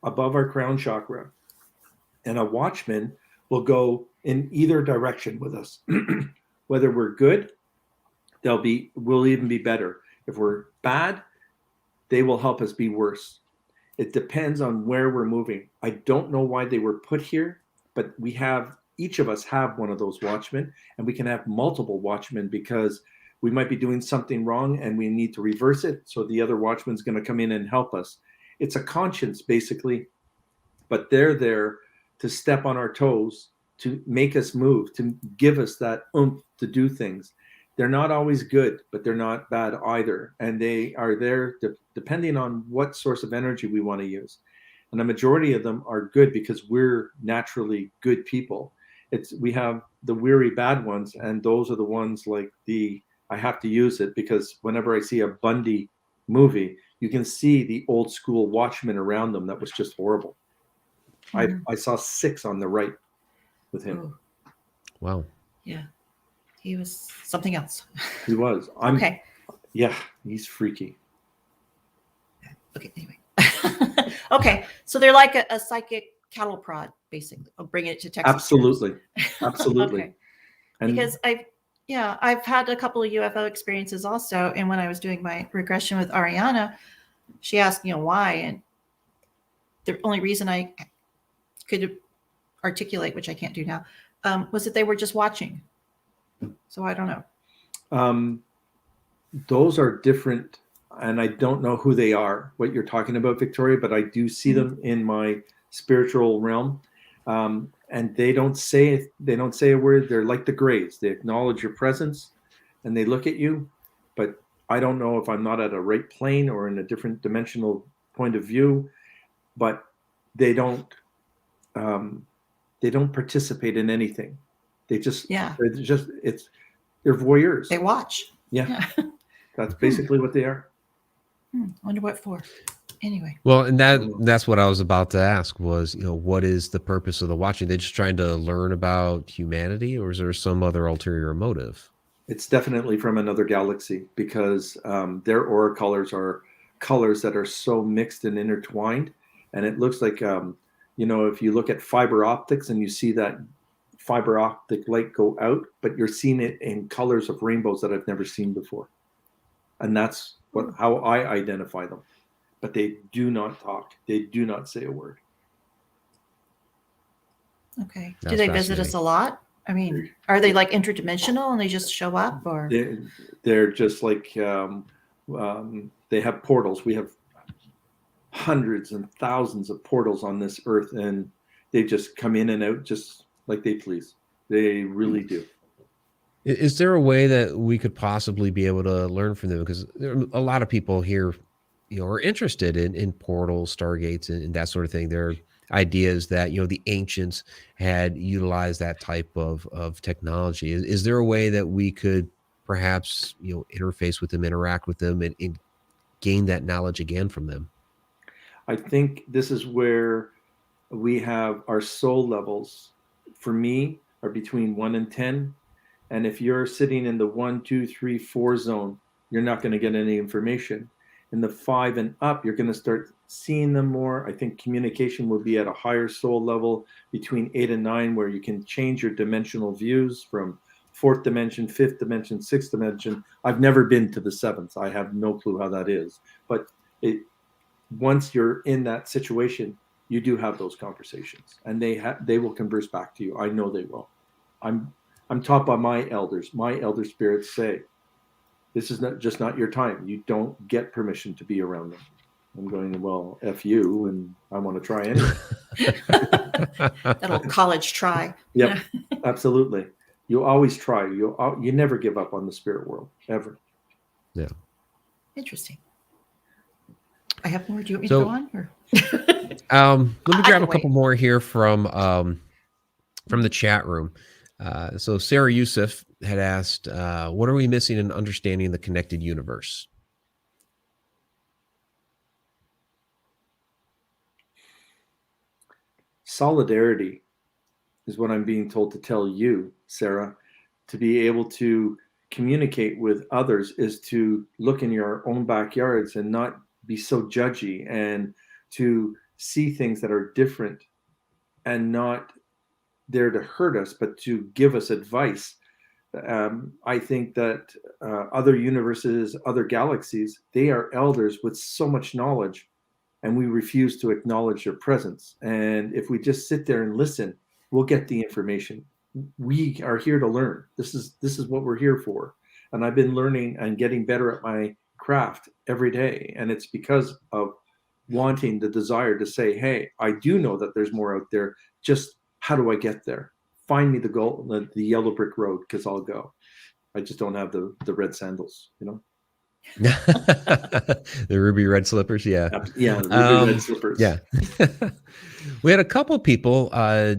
above our crown chakra. And a watchman will go in either direction with us. Whether we're good, we'll even be better. If we're bad, they will help us be worse. It depends on where we're moving. I don't know why they were put here, but we have each of us have one of those watchmen, and we can have multiple watchmen because we might be doing something wrong and we need to reverse it. So the other watchman's going to come in and help us. It's a conscience, basically, but they're there to step on our toes, to make us move, to give us that oomph to do things. They're not always good, but they're not bad either. And they are there depending on what source of energy we want to use. And the majority of them are good because we're naturally good people. We have the weary bad ones, and those are the ones like I have to use it because whenever I see a Bundy movie, you can see the old school watchmen around them. That was just horrible. I saw 6 on the right with him. Ooh. Wow. Yeah. He was something else. He was. Okay. Yeah, he's freaky. Okay, anyway. Okay, so they're like a psychic cattle prod, basically. I'll bring it to Texas. Absolutely. Absolutely. Okay. And Because I've had a couple of UFO experiences also. And when I was doing my regression with Ariana, she asked, why? And the only reason I could articulate, which I can't do now, was that they were just watching. So I don't know. Those are different, and I don't know who they are, what you're talking about, Victoria, but I do see them in my spiritual realm. And they don't say a word. They're like the Greys. They acknowledge your presence and they look at you, but I don't know if I'm not at a right plane or in a different dimensional point of view, but they don't participate in anything. They're voyeurs. They watch. Yeah. That's basically what they are. Wonder what for. Anyway. Well, and that's what I was about to ask was, what is the purpose of the watching? They're just trying to learn about humanity, or is there some other ulterior motive? It's definitely from another galaxy because their aura colors are colors that are so mixed and intertwined. And it looks like, if you look at fiber optics and you see that fiber optic light go out, but you're seeing it in colors of rainbows that I've never seen before. And that's how I identify them. But they do not talk. They do not say a word. Okay. Do they visit us a lot? I mean, are they like interdimensional and they just show up, or? They're just like, they have portals. We have hundreds and thousands of portals on this earth, and they just come in and out just like they please. They really do. Is there a way that we could possibly be able to learn from them? Because there are a lot of people here, are interested in portals, stargates, and that sort of thing. There are ideas that, the ancients had utilized that type of technology. Is there a way that we could perhaps, interface with them, interact with them, and gain that knowledge again from them? I think this is where we have our soul levels, for me, are between 1 and 10. And if you're sitting in the 1, 2, 3, 4 zone, you're not going to get any information. In the 5 and up, you're going to start seeing them more. I think communication will be at a higher soul level between 8 and 9, where you can change your dimensional views from 4th dimension, 5th dimension, 6th dimension. I've never been to the 7th. I have no clue how that is. But once you're in that situation, you do have those conversations, and they will converse back to you. I know they will. I'm taught by my elders. My elder spirits say, this is not your time. You don't get permission to be around them. I'm going, well, F you, and I want to try anyway. That little college try. Yep, absolutely. You always try. You never give up on the spirit world, ever. Yeah. Interesting. I have more. Do you want me to go on? Or? Let me grab a couple more here from the chat room. So Sarah Youssef had asked, what are we missing in understanding the connected universe? Solidarity is what I'm being told to tell you, Sarah. To be able to communicate with others is to look in your own backyards and not be so judgy, and to see things that are different and not there to hurt us, but to give us advice. I think that other universes, other galaxies, they are elders with so much knowledge, and we refuse to acknowledge their presence. And if we just sit there and listen, we'll get the information. We are here to learn. This is what we're here for. And I've been learning and getting better at my craft every day. And it's because of wanting the desire to say, hey, I do know that there's more out there. Just how do I get there? Find me the yellow brick road, because I'll go. I just don't have the red sandals, you know? The ruby red slippers. Yeah. Yeah. The ruby red slippers. Yeah. We had a couple people,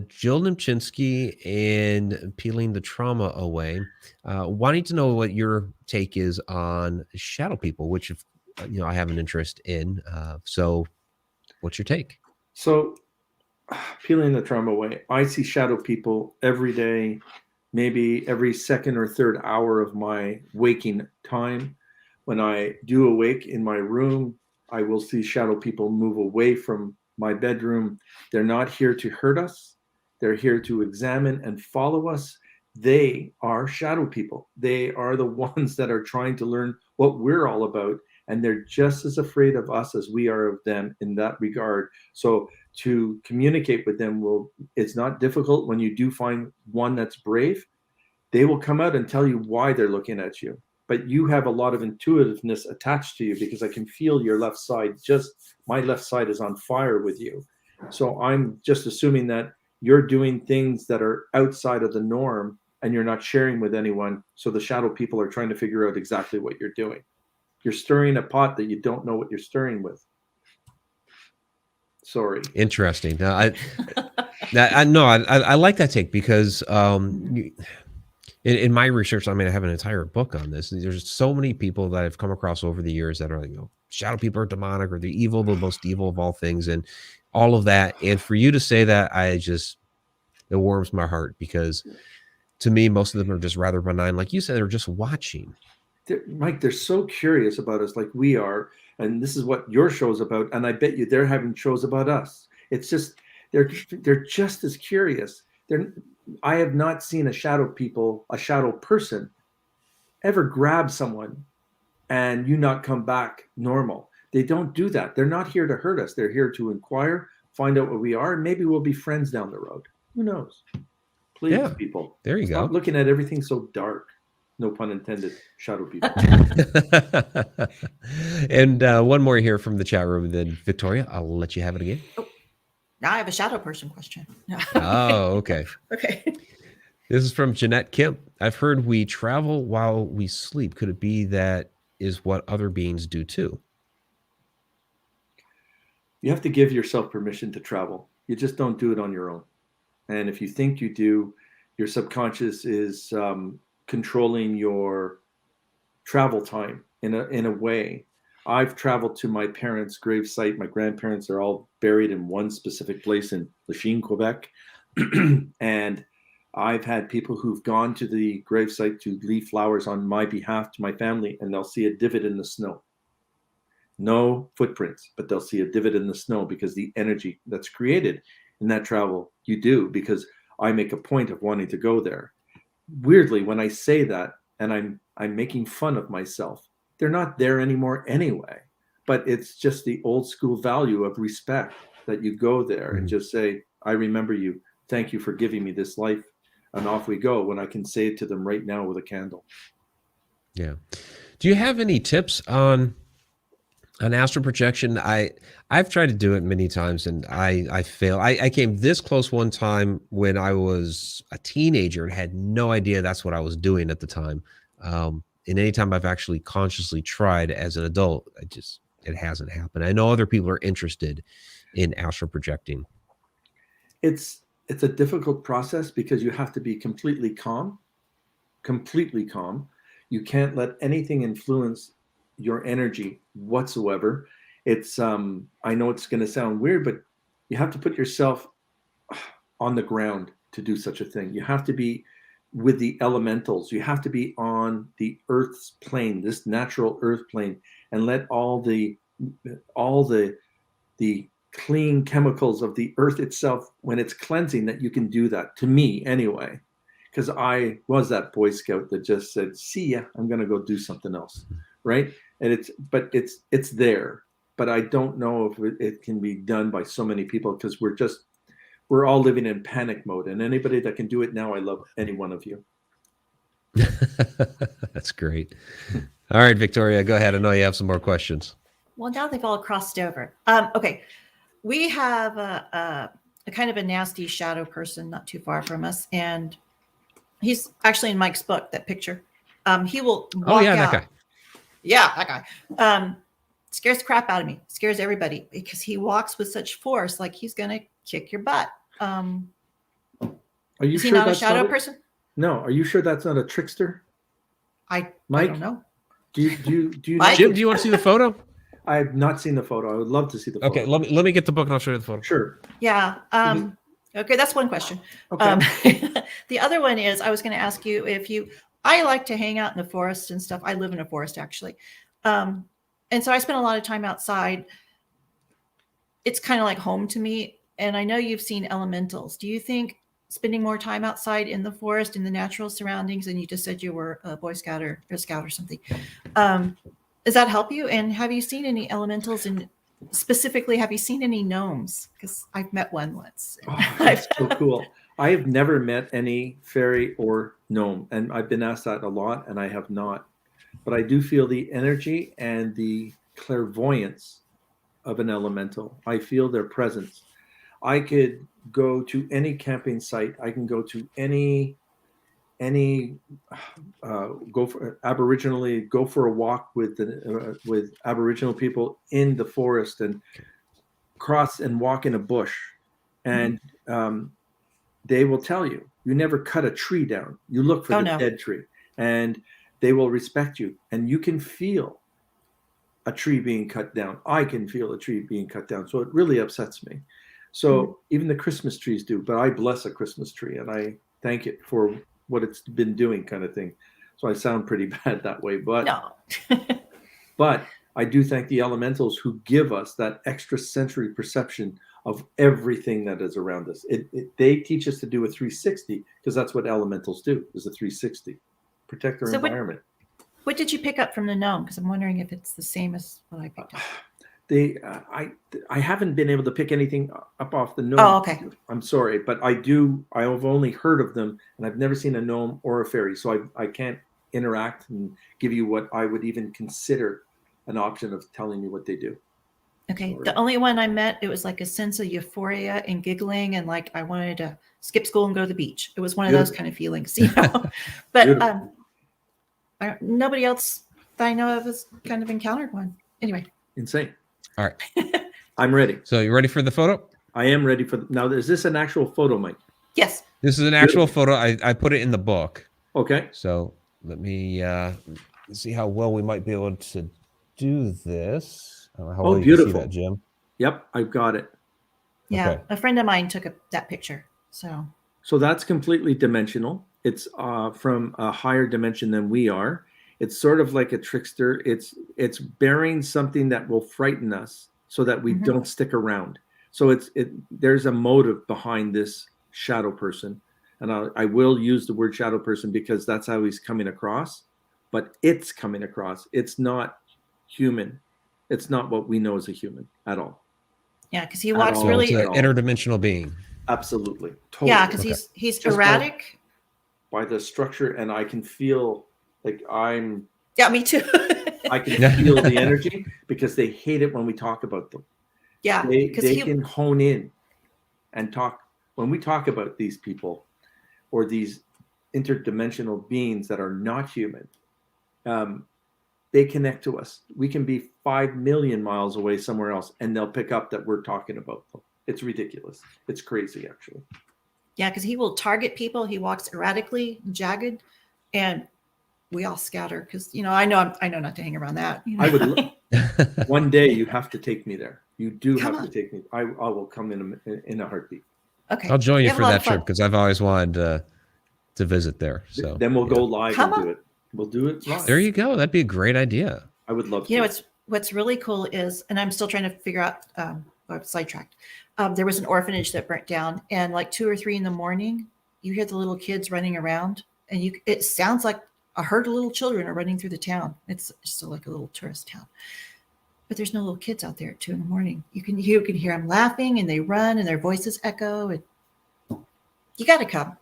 Jill Nimchinsky and Peeling the Trauma Away, wanting to know what your take is on shadow people, which, I have an interest in. So what's your take? So peeling the trauma away, I see shadow people every day, maybe every second or third hour of my waking time. When I do awake in my room, I will see shadow people move away from my bedroom. They're not here to hurt us. They're here to examine and follow us. They are shadow people. They are the ones that are trying to learn what we're all about. And they're just as afraid of us as we are of them in that regard. So to communicate with them, it's not difficult. When you do find one that's brave, they will come out and tell you why they're looking at you. But you have a lot of intuitiveness attached to you, because I can feel your left side. My left side is on fire with you. So I'm just assuming that you're doing things that are outside of the norm and you're not sharing with anyone. So the shadow people are trying to figure out exactly what you're doing. You're stirring a pot that you don't know what you're stirring with. Sorry. Interesting. Now, I like that take, because in my research, I have an entire book on this. There's so many people that I've come across over the years that are like, shadow people are demonic, or they're evil, the most evil of all things, and all of that. And for you to say that, it warms my heart, because to me, most of them are just rather benign. Like you said, they're just watching. Mike, they're so curious about us, like we are, and this is what your show is about. And I bet you they're having shows about us. It's just they're just as curious. I have not seen a shadow person, ever grab someone and you not come back normal. They don't do that. They're not here to hurt us. They're here to inquire, find out what we are, and maybe we'll be friends down the road. Who knows? Please, people. There you go. Stop looking at everything so dark. No pun intended, shadow people. And one more here from the chat room, then Victoria, I'll let you have it again. Oh, now I have a shadow person question. Oh, okay. Okay. This is from Jeanette Kemp. I've heard we travel while we sleep. Could it be that is what other beings do too? You have to give yourself permission to travel. You just don't do it on your own. And if you think you do, your subconscious is controlling your travel time in a way. I've traveled to my parents' gravesite. My grandparents are all buried in one specific place in Lachine, Quebec. And I've had people who've gone to the gravesite to leave flowers on my behalf to my family, and they'll see a divot in the snow. No footprints, but they'll see a divot in the snow, because the energy that's created in that travel, you do, because I make a point of wanting to go there. Weirdly, when I say that, and I'm making fun of myself, they're not there anymore anyway. But it's just the old school value of respect that you go there and just say, I remember you. Thank you for giving me this life. And off we go, when I can say it to them right now with a candle. Yeah. Do you have any tips on astral projection? I've tried to do it many times and I fail. I came this close one time when I was a teenager and had no idea that's what I was doing at the time. And anytime I've actually consciously tried as an adult, it hasn't happened. I know other people are interested in astral projecting. It's a difficult process, because you have to be completely calm. You can't let anything influence your energy whatsoever. It's I know it's going to sound weird, but you have to put yourself on the ground to do such a thing. You have to be with the elementals. You have to be on the earth's plane, this natural earth plane, and let all the clean chemicals of the earth itself, when it's cleansing, that you can do that, to me anyway. Because I was that Boy Scout that just said, see ya, I'm going to go do something else. Right. And it's there, but I don't know if it can be done by so many people, because we're all living in panic mode, and anybody that can do it now, I love any one of you. That's great. All right, Victoria, go ahead. I know you have some more questions. Well, now they've all crossed over. Okay. We have a kind of a nasty shadow person not too far from us. And he's actually in Mike's book, that picture. He will walk out. That guy. Yeah, that guy. Scares the crap out of me. Scares everybody because he walks with such force, like he's going to kick your butt. Are you is he sure not a that's shadow not person? No. Are you sure that's not a trickster? I Mike? don't know. Do you Mike? Jim, do you want to see the photo? I have not seen the photo. I would love to see the photo. Okay, let me get the book and I'll show you the photo. Sure. Yeah. Okay, that's one question. Okay. The other one is I was going to ask you I like to hang out in the forest and stuff. I live in a forest actually. And so I spend a lot of time outside. It's kind of like home to me. And I know you've seen elementals. Do you think spending more time outside in the forest, in the natural surroundings, and you just said you were a Boy Scout or a Scout or something, does that help you? And have you seen any elementals? And specifically, have you seen any gnomes? Because I've met one once. Oh, that's so cool. I have never met any fairy or gnome, and I've been asked that a lot, and I have not. But I do feel the energy and the clairvoyance of an elemental. I feel their presence. I could go to any camping site. I can go to any go for a walk with Aboriginal people in the forest and cross and walk in a bush, and they will tell you never cut a tree down. You look for dead tree, and they will respect you, and you can feel a tree being cut down. I can feel a tree being cut down, so it really upsets me. So even the Christmas trees do, but I bless a Christmas tree and I thank it for what it's been doing, kind of thing. So I sound pretty bad that way, but no. but I do thank the elementals who give us that extrasensory perception of everything that is around us. They teach us to do a 360 because that's what elementals do, is a 360. Protect our environment. What did you pick up from the gnome? Because I'm wondering if it's the same as what I picked up. I haven't been able to pick anything up off the gnome. Oh, okay. I'm sorry, but I have only heard of them, and I've never seen a gnome or a fairy, so I can't interact and give you what I would even consider an option of telling you what they do. Okay. Sorry. The only one I met, it was like a sense of euphoria and giggling, and like I wanted to skip school and go to the beach. It was one of those kind of feelings, you know. But nobody else that I know of has kind of encountered one. Anyway. Insane. All right. I'm ready. So you ready for the photo? I am ready for now. Is this an actual photo, Mike? Yes. This is an actual photo. I put it in the book. Okay. So let me see how well we might be able to do this. How well beautiful. You can see that, Jim. Yep, I've got it. Yeah. Okay. A friend of mine took that picture. So that's completely dimensional. It's from a higher dimension than we are. It's sort of like a trickster. It's bearing something that will frighten us so that we don't stick around. So there's a motive behind this shadow person. And I will use the word shadow person because that's how he's coming across. But it's coming across. It's not human. It's not what we know as a human at all. Yeah, because he walks really... It's an interdimensional being. Absolutely. Totally. Yeah, because he's erratic. By the structure, and I can feel... Like yeah, me too. I can feel the energy because they hate it when we talk about them. Yeah, they can hone in and talk. When we talk about these people or these interdimensional beings that are not human, they connect to us. We can be 5 million miles away somewhere else, and they'll pick up that we're talking about them. It's ridiculous. It's crazy, actually. Yeah, because he will target people. He walks erratically, jagged, and we all scatter because I know not to hang around that. I would one day you have to take me there. You do have to take me. I will come in a heartbeat. Okay, I'll join you for that trip because I've always wanted to visit there. So then we'll go live and do it. We'll do it live. There you go. That'd be a great idea. I would love to. What's really cool is, and I'm still trying to figure out. I'm sidetracked. There was an orphanage that burnt down, and like 2 or 3 in the morning, you hear the little kids running around, and it sounds like a herd of little children are running through the town. It's still like a little tourist town, but there's no little kids out there at 2 in the morning. You can hear them laughing, and they run, and their voices echo. You got to come.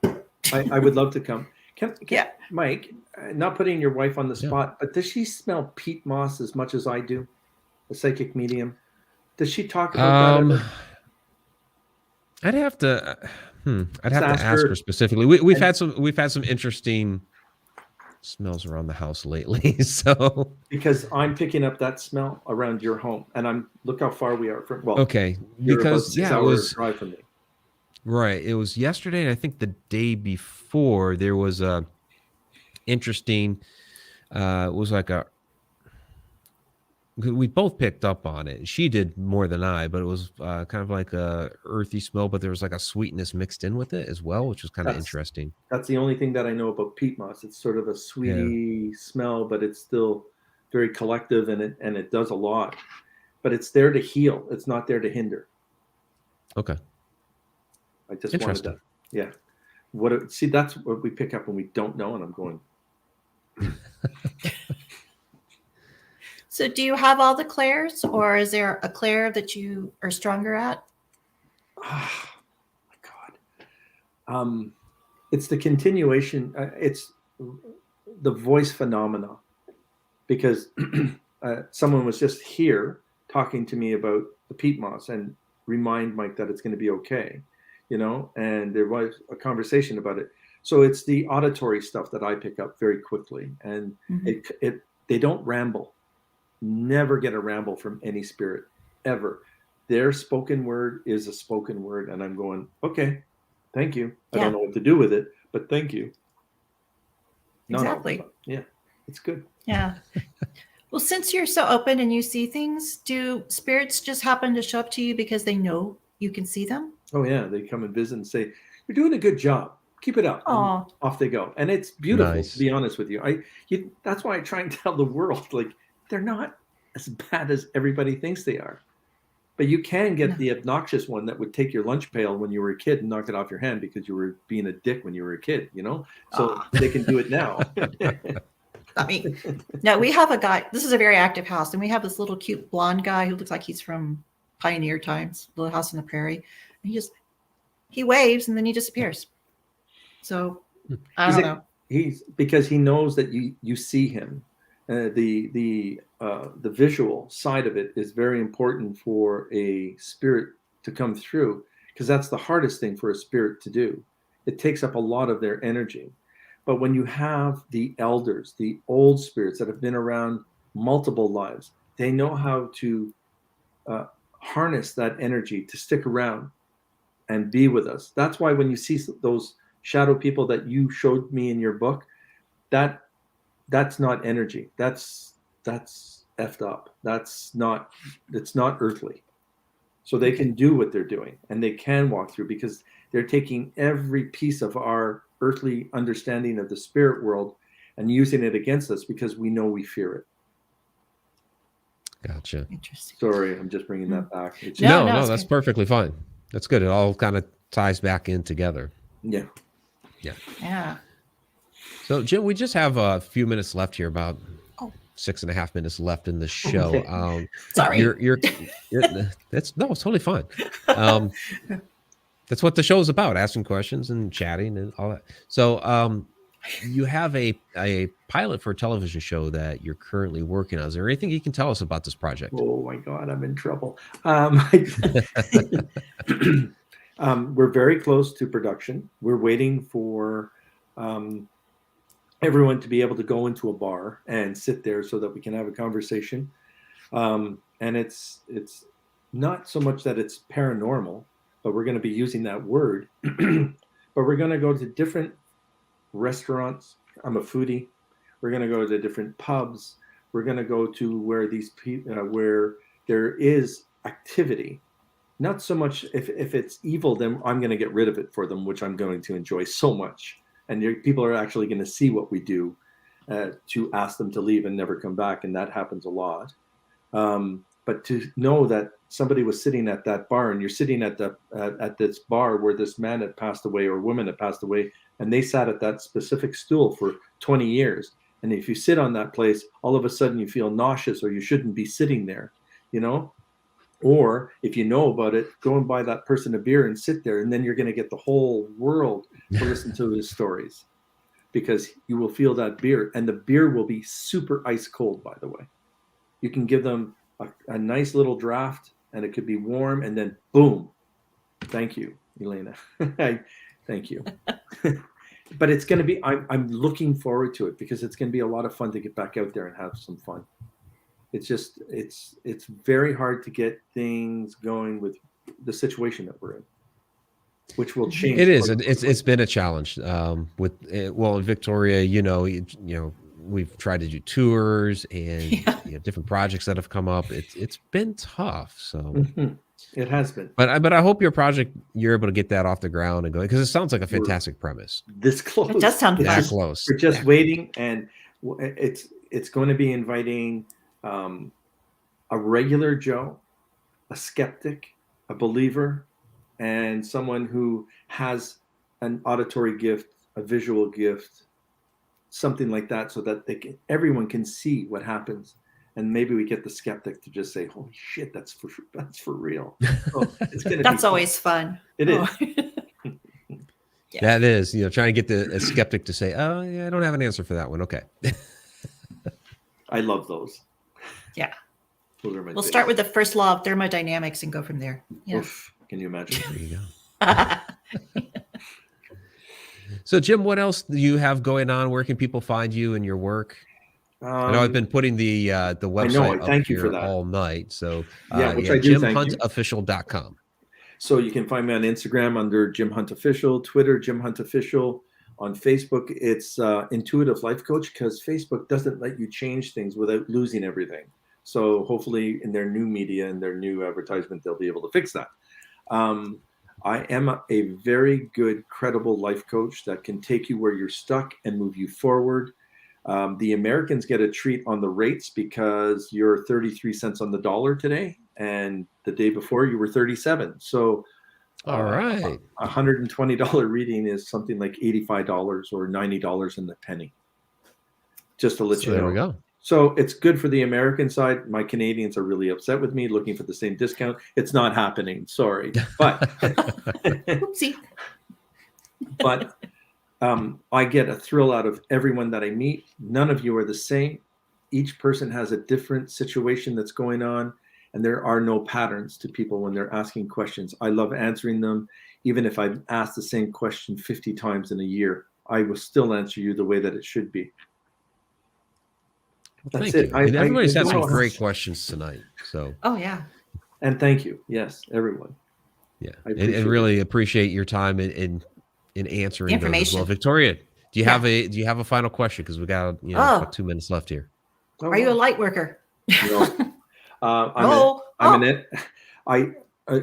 I would love to come. Yeah. Mike, not putting your wife on the spot, but does she smell peat moss as much as I do? A psychic medium. Does she talk about that? I'd have to. I'd Just have to ask ask her. her specifically. We've had some interesting smells around the house lately. So because I'm picking up that smell around your home, and look how far we are from. Well, okay, you're about because 6 it was drive from me. right. It was yesterday, and I think the day before there was a interesting. It was like we both picked up on it. She did more than I, but it was kind of like a earthy smell, but there was like a sweetness mixed in with it as well, which was kind of interesting. That's the only thing that I know about peat moss. It's sort of a sweety smell, but it's still very collective, and it does a lot. But it's there to heal. It's not there to hinder. Okay. I just wanted to, yeah. That's what we pick up when we don't know, and I'm going. So do you have all the clairs, or is there a clair that you are stronger at? Oh my God. It's the continuation. It's the voice phenomena, because someone was just here talking to me about the peat moss and remind Mike that it's going to be okay, and there was a conversation about it. So it's the auditory stuff that I pick up very quickly, and they don't ramble. Never get a ramble from any spirit, ever. Their spoken word is a spoken word, and I'm going, okay, thank you. I don't know what to do with it, but thank you. Exactly. Yeah, it's good. Yeah. Well, since you're so open and you see things, do spirits just happen to show up to you because they know you can see them? Oh yeah, they come and visit and say, "You're doing a good job. Keep it up." And off they go, and it's beautiful. To be honest with you, that's why I try and tell the world, like, they're not as bad as everybody thinks they are. But you can get the obnoxious one that would take your lunch pail when you were a kid and knock it off your hand because you were being a dick when you were a kid, So they can do it now. I mean, no, we have a guy. This is a very active house, and we have this little cute blonde guy who looks like he's from pioneer times, little house on the prairie. And he waves and then he disappears. So I don't know. He's because he knows that you see him. The visual side of it is very important for a spirit to come through, because that's the hardest thing for a spirit to do. It takes up a lot of their energy. But when you have the elders, the old spirits that have been around multiple lives, they know how to harness that energy to stick around and be with us. That's why when you see those shadow people that you showed me in your book, that's not energy. That's effed up. It's not earthly. So they can do what they're doing, and they can walk through, because they're taking every piece of our earthly understanding of the spirit world and using it against us because we know we fear it. Gotcha. Interesting. Sorry, I'm just bringing that back. No, that's perfectly fine. That's good. It all kind of ties back in together. Yeah. So, Jim, we just have a few minutes left here, about 6.5 minutes left in the show. Sorry. It's totally fine. That's what the show is about, asking questions and chatting and all that. So you have a pilot for a television show that you're currently working on. Is there anything you can tell us about this project? Oh my God, I'm in trouble. We're very close to production. We're waiting for everyone to be able to go into a bar and sit there so that we can have a conversation. And it's not so much that it's paranormal, but we're going to be using that word. But we're going to go to different restaurants. I'm a foodie. We're going to go to different pubs. We're going to go to where these people, where there is activity. Not so much if it's evil, then I'm going to get rid of it for them, which I'm going to enjoy so much. And people are actually going to see what we do to ask them to leave and never come back. And that happens a lot. But to know that somebody was sitting at that bar, and you're sitting at this bar where this man had passed away or woman had passed away, and they sat at that specific stool for 20 years. And if you sit on that place, all of a sudden you feel nauseous, or you shouldn't be sitting there, Or if you know about it, go and buy that person a beer and sit there, and then you're going to get the whole world to listen to his stories, because you will feel that beer, and the beer will be super ice cold, by the way. You can give them a nice little draft, and it could be warm, and then boom. Thank you, Elena. Thank you. But it's going to be, I'm looking forward to it, because it's going to be a lot of fun to get back out there and have some fun. It's just, it's very hard to get things going with the situation that we're in, which will change. It is. It's been a challenge. With in Victoria, you know, we've tried to do tours and different projects that have come up. It's been tough. So it has been. But I hope your project, you're able to get that off the ground and go, because it sounds like a fantastic premise. This close. It does sound that fun. close. We're just waiting, and it's going to be inviting a regular Joe, a skeptic, a believer, and someone who has an auditory gift, a visual gift, something like that, so that everyone can see what happens. And maybe we get the skeptic to just say, "Holy shit, that's for real." So it's gonna That's always fun. It is. Yeah. That is, trying to get a skeptic to say, "Oh, yeah, I don't have an answer for that one." Okay. I love those. Yeah. Those are my We'll start with the first law of thermodynamics and go from there. Yeah. Oof, can you imagine? There you go. So, Jim, what else do you have going on? Where can people find you and your work? I know I've been putting the website up here all night. So, which I do. JimHuntOfficial.com. So you can find me on Instagram under Jim Hunt Official, Twitter Jim Hunt Official. On Facebook, it's Intuitive Life Coach, because Facebook doesn't let you change things without losing everything. So hopefully in their new media and their new advertisement, they'll be able to fix that. I am a very good, credible life coach that can take you where you're stuck and move you forward. The Americans get a treat on the rates, because you're 33 cents on the dollar today, and the day before you were 37. So all right, $120 reading is something like $85 or $90 in the penny. Just to let you know. There we go. So it's good for the American side. My Canadians are really upset with me, looking for the same discount. It's not happening. Sorry. But Oopsie. But I get a thrill out of everyone that I meet. None of you are the same. Each person has a different situation that's going on, and there are no patterns to people when they're asking questions. I love answering them. Even if I've asked the same question 50 times in a year, I will still answer you the way that it should be. That's it. Everybody's had some great questions tonight. So. Oh yeah. And thank you. Yes, everyone. Yeah, and really appreciate your time in answering information. Those as well. Victoria, do you have a final question? Because we got about 2 minutes left here. Are you a light worker? No.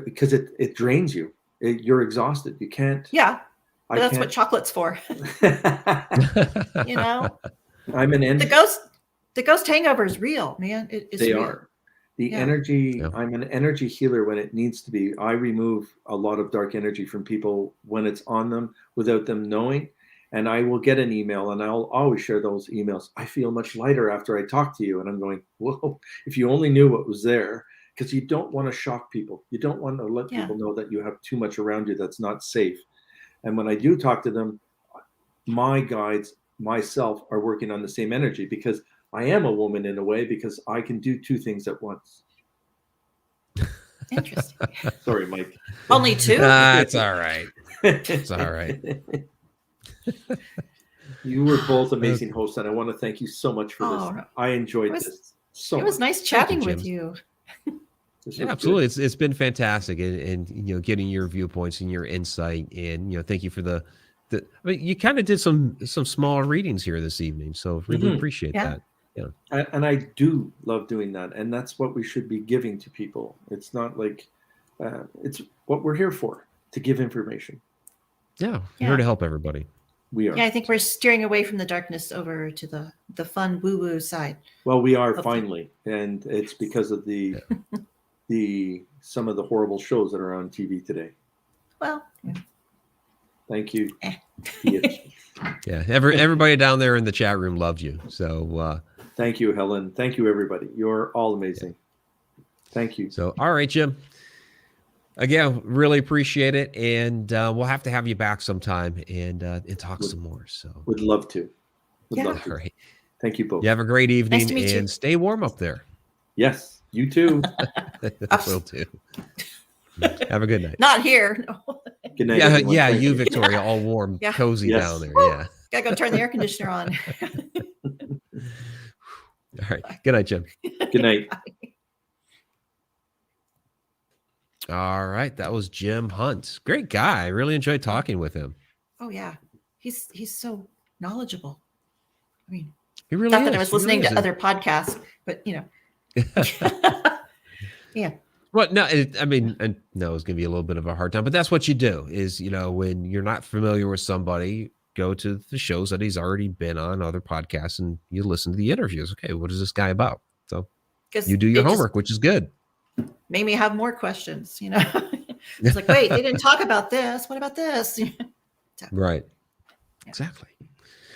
Because it drains you. You're exhausted. You can't. Yeah. But that's what chocolate's for. I'm an The ghost hangover is real, man. They are. The energy, I'm an energy healer when it needs to be. I remove a lot of dark energy from people when it's on them without them knowing. And I will get an email, and I'll always share those emails. I feel much lighter after I talk to you. And I'm going, whoa, if you only knew what was there, because you don't want to shock people. You don't want to let people know that you have too much around you that's not safe. And when I do talk to them, my guides, myself, are working on the same energy, because I am a woman in a way, because I can do two things at once. Interesting. Sorry, Mike. Only two? It's all right. It's all right. You were both amazing hosts, and I want to thank you so much for this. I enjoyed this so much. It was nice chatting with you. Yeah, absolutely. It's been fantastic, and getting your viewpoints and your insight, and thank you for the I mean, you kind of did some small readings here this evening, so really appreciate that. Yeah. And I do love doing that. And that's what we should be giving to people. It's not like, it's what we're here for, to give information. Yeah. We're here to help everybody. We are. Yeah, I think we're steering away from the darkness over to the fun woo-woo side. Well, we are finally. And it's because of some of the horrible shows that are on TV today. Well, thank you. Yeah. Everybody down there in the chat room loved you. So, thank you, Helen. Thank you, everybody. You're all amazing. Thank you. So, all right, Jim. Again, really appreciate it, and we'll have to have you back sometime and talk some more. So, would love to. Yeah. Love to. all right. Thank you both. You have a great evening, Nice to meet you. and stay warm up there. Yes, you too. Will do. Have a good night. Not here. No. Good night. Yeah, everyone. yeah, Thank you, Victoria, all warm, Yeah. cozy Yes. down there. Woo. Yeah. Gotta go turn the air conditioner on. All right. Good night, Jim. Good night. All right. That was Jim Hunt. Great guy. I really enjoyed talking with him. Oh yeah, he's so knowledgeable. I mean, He really not is. that I was He really listening to is. other podcasts, but yeah. Well, no, I mean, and no, it's going to be a little bit of a hard time, but that's what you do is, when you're not familiar with somebody, go to the shows that he's already been on, other podcasts, and you listen to the interviews. Okay, what is this guy about? So 'Cause you do your it just homework, which is good. made me have more questions. It's like, wait, they didn't talk about this. What about this? Right. Yeah. Exactly.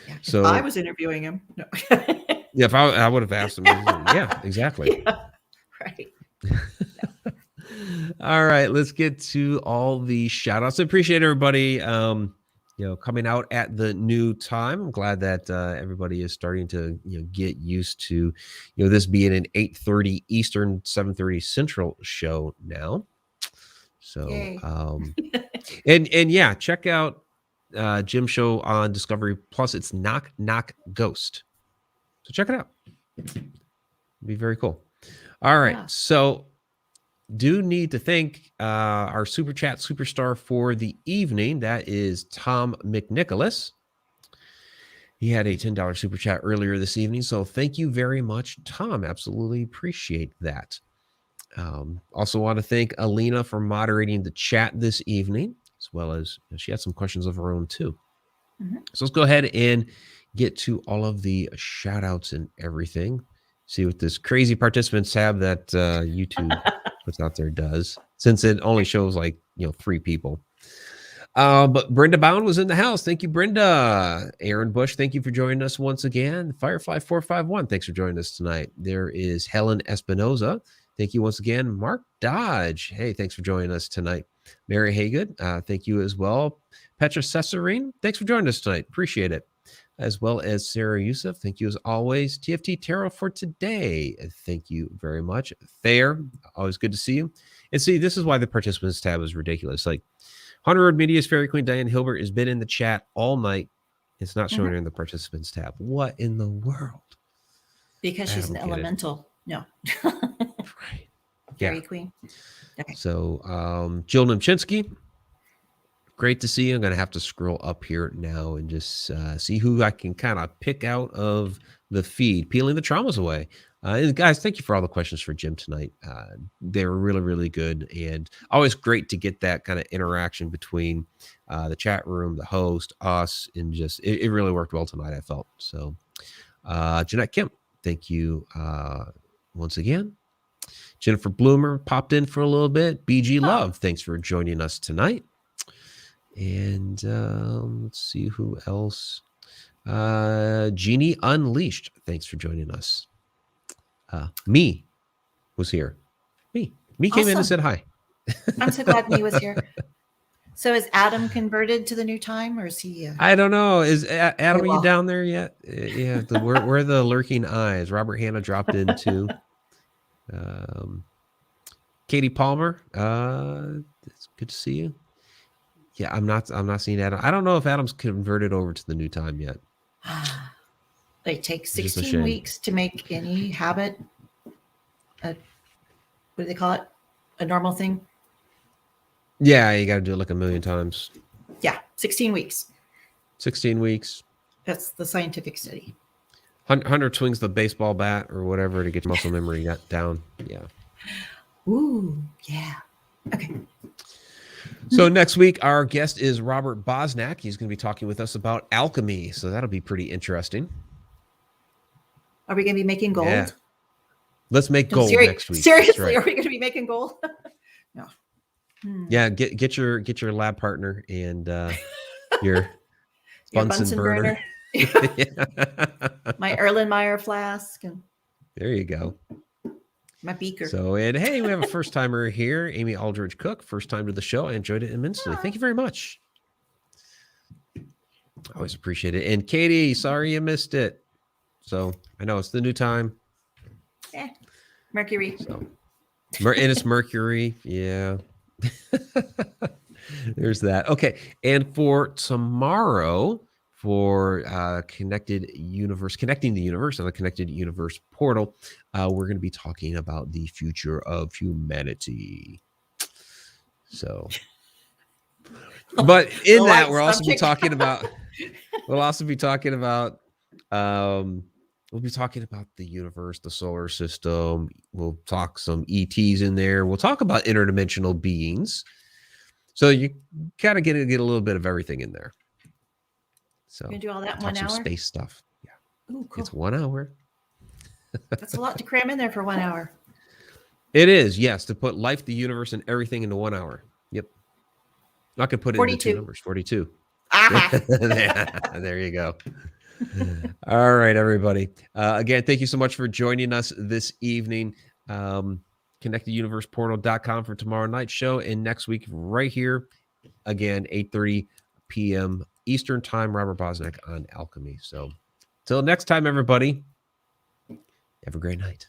Yeah, if So- I was interviewing him. No. Yeah, if I would have asked him, yeah, exactly. Yeah, right. All right, let's get to all the shout outs. I appreciate everybody coming out at the new time. I'm glad that everybody is starting to get used to this being an 8:30 Eastern, 7:30 Central show now. So Yay. and yeah, check out Jim's show on Discovery Plus. It's Knock Knock Ghost. So check it out. It'd be very cool. All right. Yeah. So do need to thank our super chat superstar for the evening. That is Tom McNicholas. He had a $10 super chat earlier this evening. So thank you very much, Tom. Absolutely appreciate that. Also want to thank Alina for moderating the chat this evening, as well as she had some questions of her own too. Mhm. So let's go ahead and get to all of the shout outs and everything. See what this crazy participants tab that YouTube puts out there does, since it only shows 3 people. But Brenda Bound was in the house. Thank you, Brenda. Aaron Bush, thank you for joining us once again. Firefly 451, thanks for joining us tonight. There is Helen Espinoza. Thank you once again. Mark Dodge, hey, thanks for joining us tonight. Mary Haygood, thank you as well. Petra Cesarine, thanks for joining us tonight. Appreciate it. As well as Sarah Youssef, thank you as always. TFT Tarot for today, thank you very much. Thayer, always good to see you. And see, this is why the participants tab is ridiculous. Like Hunter Road Media's Fairy Queen Diane Hilbert has been in the chat all night. It's not showing her in the participants tab. What in the world? Because I she's an don't get it. elemental. No. Right. Fairy Yeah. queen. Okay. So Jill Nimchinsky, great to see you. I'm going to have to scroll up here now and just see who I can kind of pick out of the feed, peeling the traumas away. And guys, thank you for all the questions for Jim tonight. They were really, really good, and always great to get that kind of interaction between the chat room, the host, us, and just it really worked well tonight, I felt. So Jeanette Kemp, thank you once again. Jennifer Bloomer popped in for a little bit. BG Love, thanks for joining us tonight. And let's see who else. Jeannie Unleashed, thanks for joining us. Me was here. Me came in and Awesome. said hi. I'm so glad me was here. So is Adam converted to the new time, or is he? I don't know. Is Adam, are you well. down there yet? Yeah, where are the lurking eyes? Robert Hanna dropped in too. Katie Palmer, it's good to see you. Yeah, I'm not seeing Adam. I don't know if Adam's converted over to the new time yet. They take It's just a 16 shame. weeks to make any habit what do they call it? A normal thing? Yeah, you got to do it like a million times. Yeah, 16 weeks. 16 weeks. That's the scientific study. Hunter swings the baseball bat or whatever to get muscle memory down. Yeah. Ooh, yeah. Okay. So next week, our guest is Robert Bosnack. He's going to be talking with us about alchemy. So that'll be pretty interesting. Are we going to be making gold? Yeah. Let's make gold next week. That's Seriously, right. are we going to be making gold? No. Yeah, get your lab partner and your Your Bunsen burner. My Erlenmeyer flask. And There you go. My beaker. So, and hey, we have a first timer here, Amy Aldridge Cook, first time to the show. I enjoyed it immensely. Thank you very much. Always appreciate it. And Katie, sorry you missed it. So I know it's the new time. Mercury. So, and it's Mercury. Yeah. There's that. Okay. And for tomorrow, for connecting the universe on the Connected Universe portal, we're going to be talking about the future of humanity. So, but in that, we'll also be talking about we'll be talking about the universe, the solar system. We'll talk some ETs in there. We'll talk about interdimensional beings. So you kind of get a little bit of everything in there. So you do all that in 1 hour? Some space stuff. Yeah. Ooh, cool. It's 1 hour. That's a lot to cram in there for 1 hour. It is, yes, to put life, the universe, and everything into 1 hour. Yep. I could put it 42. into two numbers. 42. Ah. There you go. All right, everybody. Again, thank you so much for joining us this evening. ConnectedUniversePortal.com for tomorrow night's show. And next week, right here, again, 8:30 p.m. Eastern Time, Robert Bosnick on Alchemy. So till next time, everybody, have a great night.